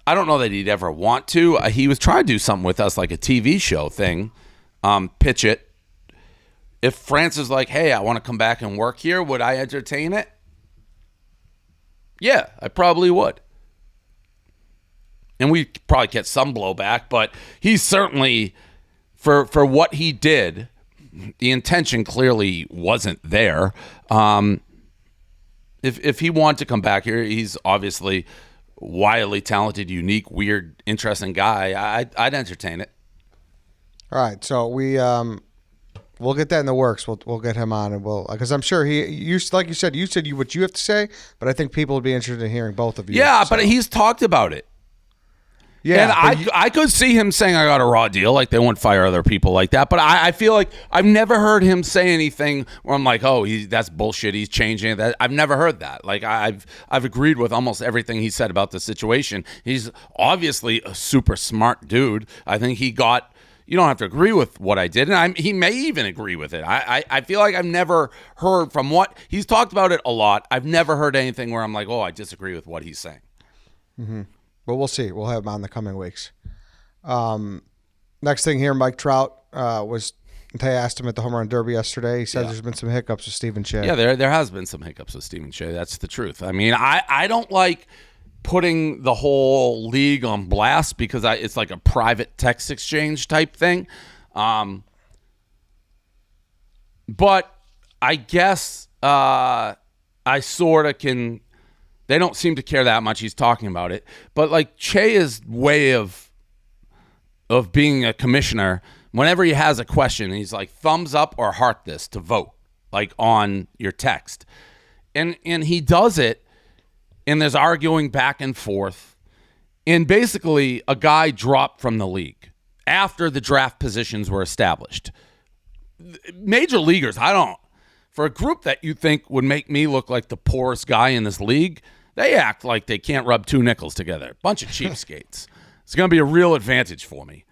don't know that he'd ever want to. He was trying to do something with us, like a TV show thing, pitch it. If Francis was like, hey, I want to come back and work here, would I entertain it? Yeah, I probably would. And we'd probably get some blowback, but he's certainly, for what he did, the intention clearly wasn't there. If he wanted to come back here, he's obviously wildly talented, unique, weird, interesting guy. I'd entertain it. All right, so we'll get that in the works. We'll get him on, and because I'm sure like you said what you have to say, but I think people would be interested in hearing both of you. Yeah, so. but he's talked about it. Yeah, and I could see him saying I got a raw deal, like they won't fire other people like that. But I feel like I've never heard him say anything where I'm like, oh, that's bullshit. He's changing that. I've never heard that. Like I've agreed with almost everything he said about the situation. He's obviously a super smart dude. I think he got. You don't have to agree with what I did, and he may even agree with it. I feel like I've never heard from what he's talked about it a lot. I've never heard anything where I'm like, oh, I disagree with what he's saying. Mm-hmm. But we'll see. We'll have him on the coming weeks. Next thing here, Mike Trout they asked him at the Home Run Derby yesterday. He said there's been some hiccups with Stephen Shea. Yeah, there has been some hiccups with Stephen Shea. That's the truth. I mean, I don't like putting the whole league on blast because it's like a private text exchange type thing. But I guess I sort of can. They don't seem to care that much. He's talking about it, but like Chea's way of being a commissioner, whenever he has a question, he's like thumbs up or heart this to vote, like on your text, and he does it, and there's arguing back and forth, and basically a guy dropped from the league after the draft positions were established. Major leaguers, for a group that you think would make me look like the poorest guy in this league, they act like they can't rub two nickels together. Bunch of cheapskates. It's going to be a real advantage for me.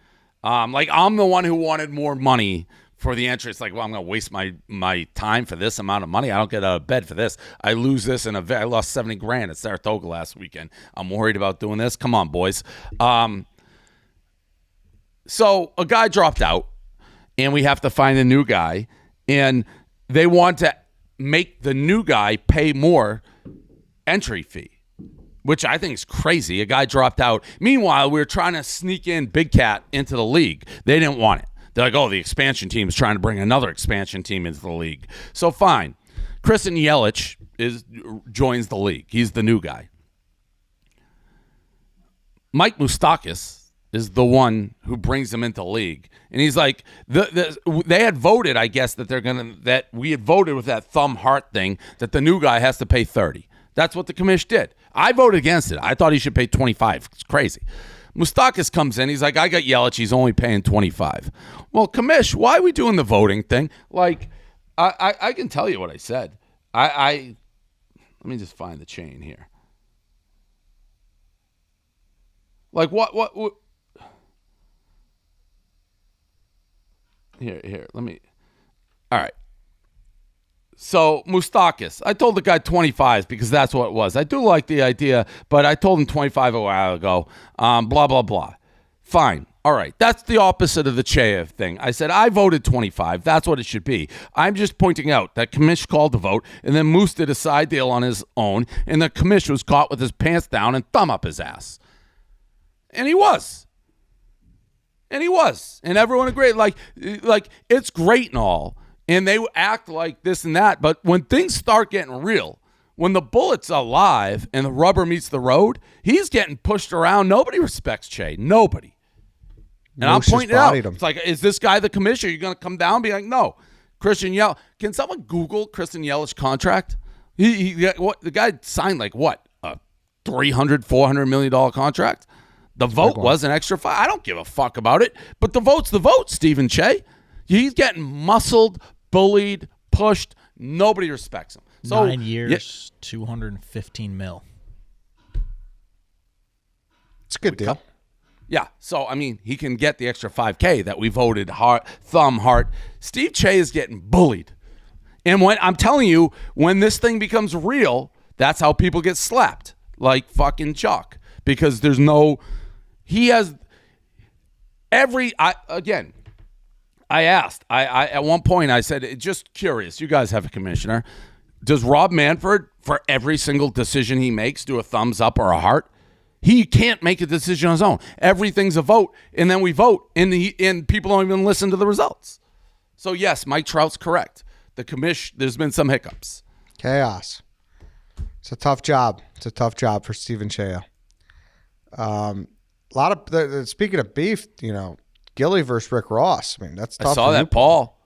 Like I'm the one who wanted more money for the entrance. Like, well, I'm going to waste my time for this amount of money. I don't get out of bed for this. I lose this in I lost $70,000 at Saratoga last weekend. I'm worried about doing this. Come on, boys. So a guy dropped out, and we have to find a new guy, and they want to make the new guy pay more entry fee, which I think is crazy. A guy dropped out. Meanwhile, we were trying to sneak in Big Cat into the league. They didn't want it. They're like, oh, the expansion team is trying to bring another expansion team into the league. So fine. Kristen Yelich joins the league. He's the new guy. Mike Moustakas is the one who brings him into the league. And he's like, they had voted, I guess, that we had voted with that thumb heart thing that the new guy has to pay 30. That's what the commish did. I voted against it. I thought he should pay 25. It's crazy. Moustakas comes in. He's like, I got Yelich. He's only paying 25. Well, commish, why are we doing the voting thing? Like, I can tell you what I said. Let me just find the chain here. Like, what Here, let me. All right. So, Moustakas, I told the guy 25 because that's what it was. I do like the idea, but I told him 25 a while ago. Blah, blah, blah. Fine. All right. That's the opposite of the Cheav thing. I said, I voted 25. That's what it should be. I'm just pointing out that commish called the vote, and then Moose did a side deal on his own, and the commish was caught with his pants down and thumb up his ass. And he was. And everyone agreed. Like it's great and all. And they act like this and that. But when things start getting real, when the bullet's alive and the rubber meets the road, he's getting pushed around. Nobody respects Che. Nobody. And I'm pointing it out. It's like, is this guy the commissioner? You're going to come down and be like, no. Christian Yelich. Can someone Google Christian Yelich contract? The guy signed like what? A $300, $400 million contract? The vote was an extra $5. I don't give a fuck about it. But the vote's the vote, Stephen Che. He's getting muscled, bullied, pushed. Nobody respects him. So 9 years, $215 million. It's a good deal. Yeah. So, I mean, he can get the extra $5K that we voted thumb heart. Steve Che is getting bullied. And when I'm telling you, when this thing becomes real, that's how people get slapped like fucking chalk. Because there's no... He has I asked. I at one point I said, just curious. You guys have a commissioner. Does Rob Manfred, for every single decision he makes, do a thumbs up or a heart? He can't make a decision on his own. Everything's a vote, and then we vote, and people don't even listen to the results. So yes, Mike Trout's correct. The commish, there's been some hiccups. Chaos. It's a tough job. It's a tough job for Stephen Shea. A lot of speaking of beef, Gilly versus Rick Ross. I mean, that's tough. I saw that, Paul.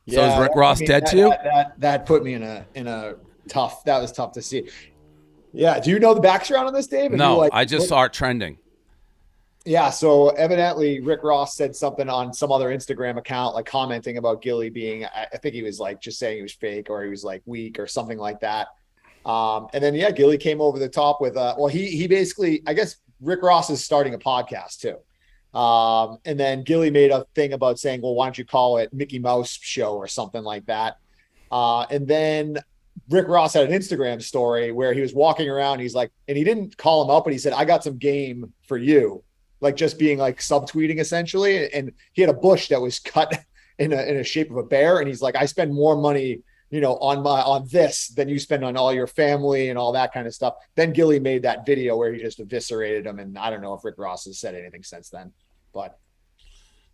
So is Rick Ross dead too? That put me in a tough. That was tough to see. Yeah. Do you know the background on this, Dave? No, I just saw it trending. Yeah, so evidently Rick Ross said something on some other Instagram account, like commenting about Gilly being, I think he was like just saying he was fake or he was like weak or something like that. And then yeah, Gilly came over the top with well, he basically, I guess Rick Ross is starting a podcast too. And then Gilly made a thing about saying, well, why don't you call it Mickey Mouse Show or something like that. And then Rick Ross had an Instagram story where he was walking around. He's like, and he didn't call him out, but he said, I got some game for you. Like just being like subtweeting essentially. And he had a bush that was cut in a shape of a bear. And he's like, I spend more money, on this than you spend on all your family and all that kind of stuff. Then Gilly made that video where he just eviscerated him. And I don't know if Rick Ross has said anything since then, but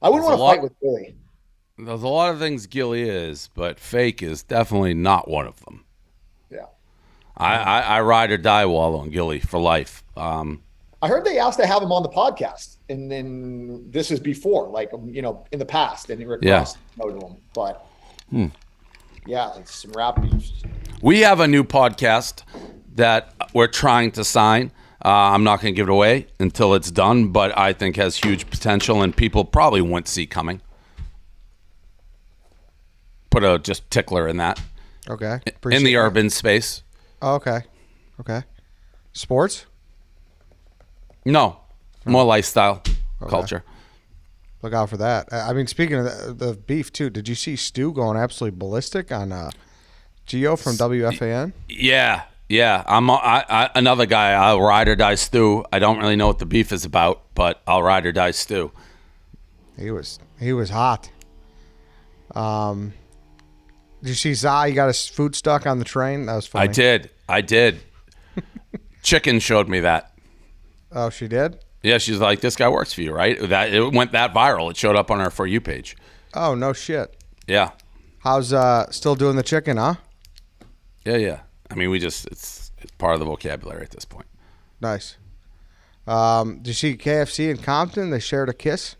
I wouldn't want to fight with Gilly. There's a lot of things Gilly is, but fake is definitely not one of them. Yeah. I ride or die Wallow and Gilly for life. I heard they asked to have him on the podcast, and then this is before, like, in the past, and Rick Ross noted him. But yeah, it's some rap beefs. We have a new podcast that we're trying to sign. I'm not going to give it away until it's done, but I think has huge potential, and people probably won't see coming. Put a just tickler in that. Okay. In the urban space. Oh, okay. Sports? No, more lifestyle, culture. Look out for that. I mean, speaking of the beef too, did you see Stu going absolutely ballistic on Gio from WFAN? Yeah. I'm another guy. I'll ride or die Stu. I don't really know what the beef is about, but I'll ride or die Stu. He was hot. Did you see Zai? He got his food stuck on the train. That was funny. I did. Chicken showed me that. Oh, she did? Yeah, she's like, this guy works for you, right? That it went that viral. It showed up on our For You page. Oh, no shit. Yeah. How's still doing the chicken, huh? Yeah. I mean, it's part of the vocabulary at this point. Nice. Did you see KFC in Compton? They shared a kiss?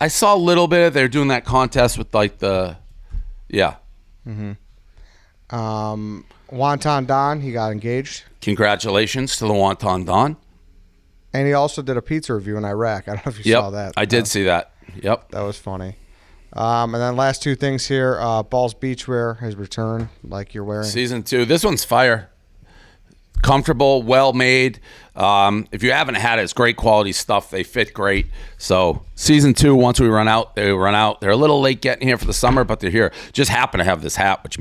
I saw a little bit of they're doing that contest with like the Wonton Don, he got engaged. Congratulations to the Wonton Don. And he also did a pizza review in Iraq. I don't know if you saw that. I did see that. Yep. That was funny. And then last two things here. Balls Beachwear has returned, like you're wearing. Season 2. This one's fire. Comfortable, well made. If you haven't had it, it's great quality stuff. They fit great. So season 2, once we run out, they run out. They're a little late getting here for the summer, but they're here. Just happen to have this hat, which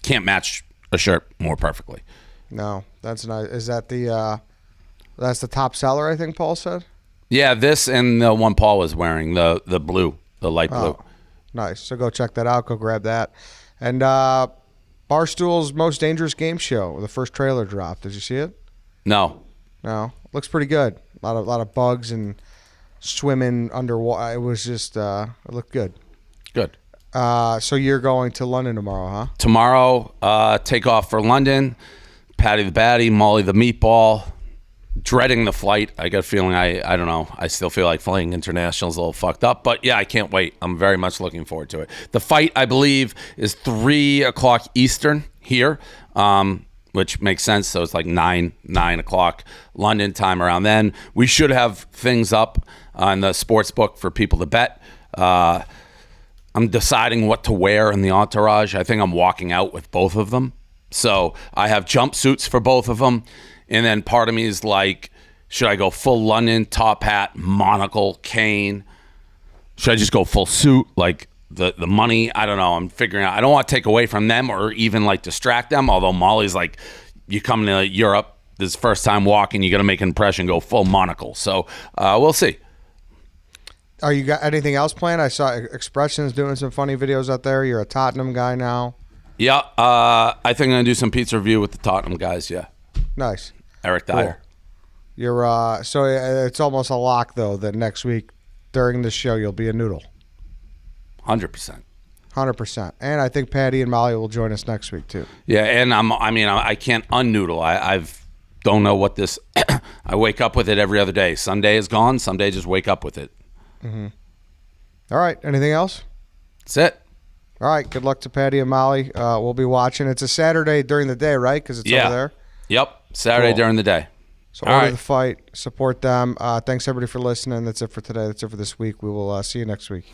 can't match a shirt more perfectly. No, that's nice. Is that that's the top seller, I think Paul said? Yeah, this and the one Paul was wearing, the blue, the light blue. Oh, nice. So go check that out. Go grab that. And Barstool's Most Dangerous Game Show, the first trailer dropped. Did you see it? No. Looks pretty good. A lot of bugs and swimming underwater. It was just it looked good. Good. So you're going to London tomorrow, huh? Tomorrow, take off for London. Patty the Batty, Molly the Meatball. Dreading the flight. I got a feeling I don't know. I still feel like flying international is a little fucked up. But yeah, I can't wait. I'm very much looking forward to it. The fight, I believe, is 3:00 Eastern here, which makes sense. So it's like 9 o'clock London time around then. We should have things up on the sports book for people to bet. I'm deciding what to wear in the entourage. I think I'm walking out with both of them. So I have jumpsuits for both of them. And then part of me is like, should I go full London, top hat, monocle, cane? Should I just go full suit? Like the money, I don't know. I'm figuring out. I don't want to take away from them or even like distract them. Although Molly's like, you come to Europe, this is first time walking, you got to make an impression, go full monocle. So we'll see. Are you got anything else planned? I saw Expressions doing some funny videos out there. You're a Tottenham guy now. Yeah, I think I'm going to do some pizza review with the Tottenham guys, yeah. Nice. Eric Dyer. Cool. You're so it's almost a lock though that next week during the show you'll be a noodle. 100%. 100%. And I think Patty and Molly will join us next week too. Yeah, and I can't unnoodle. I've don't know what this. I wake up with it every other day. Sunday is gone. Someday just wake up with it. Mm-hmm. All right. Anything else? That's it. All right. Good luck to Patty and Molly. We'll be watching. It's a Saturday during the day, right? Because it's over there. Yep. Saturday during the day. So All order right. the fight, support them. Thanks everybody for listening. That's it for today. That's it for this week. We will see you next week.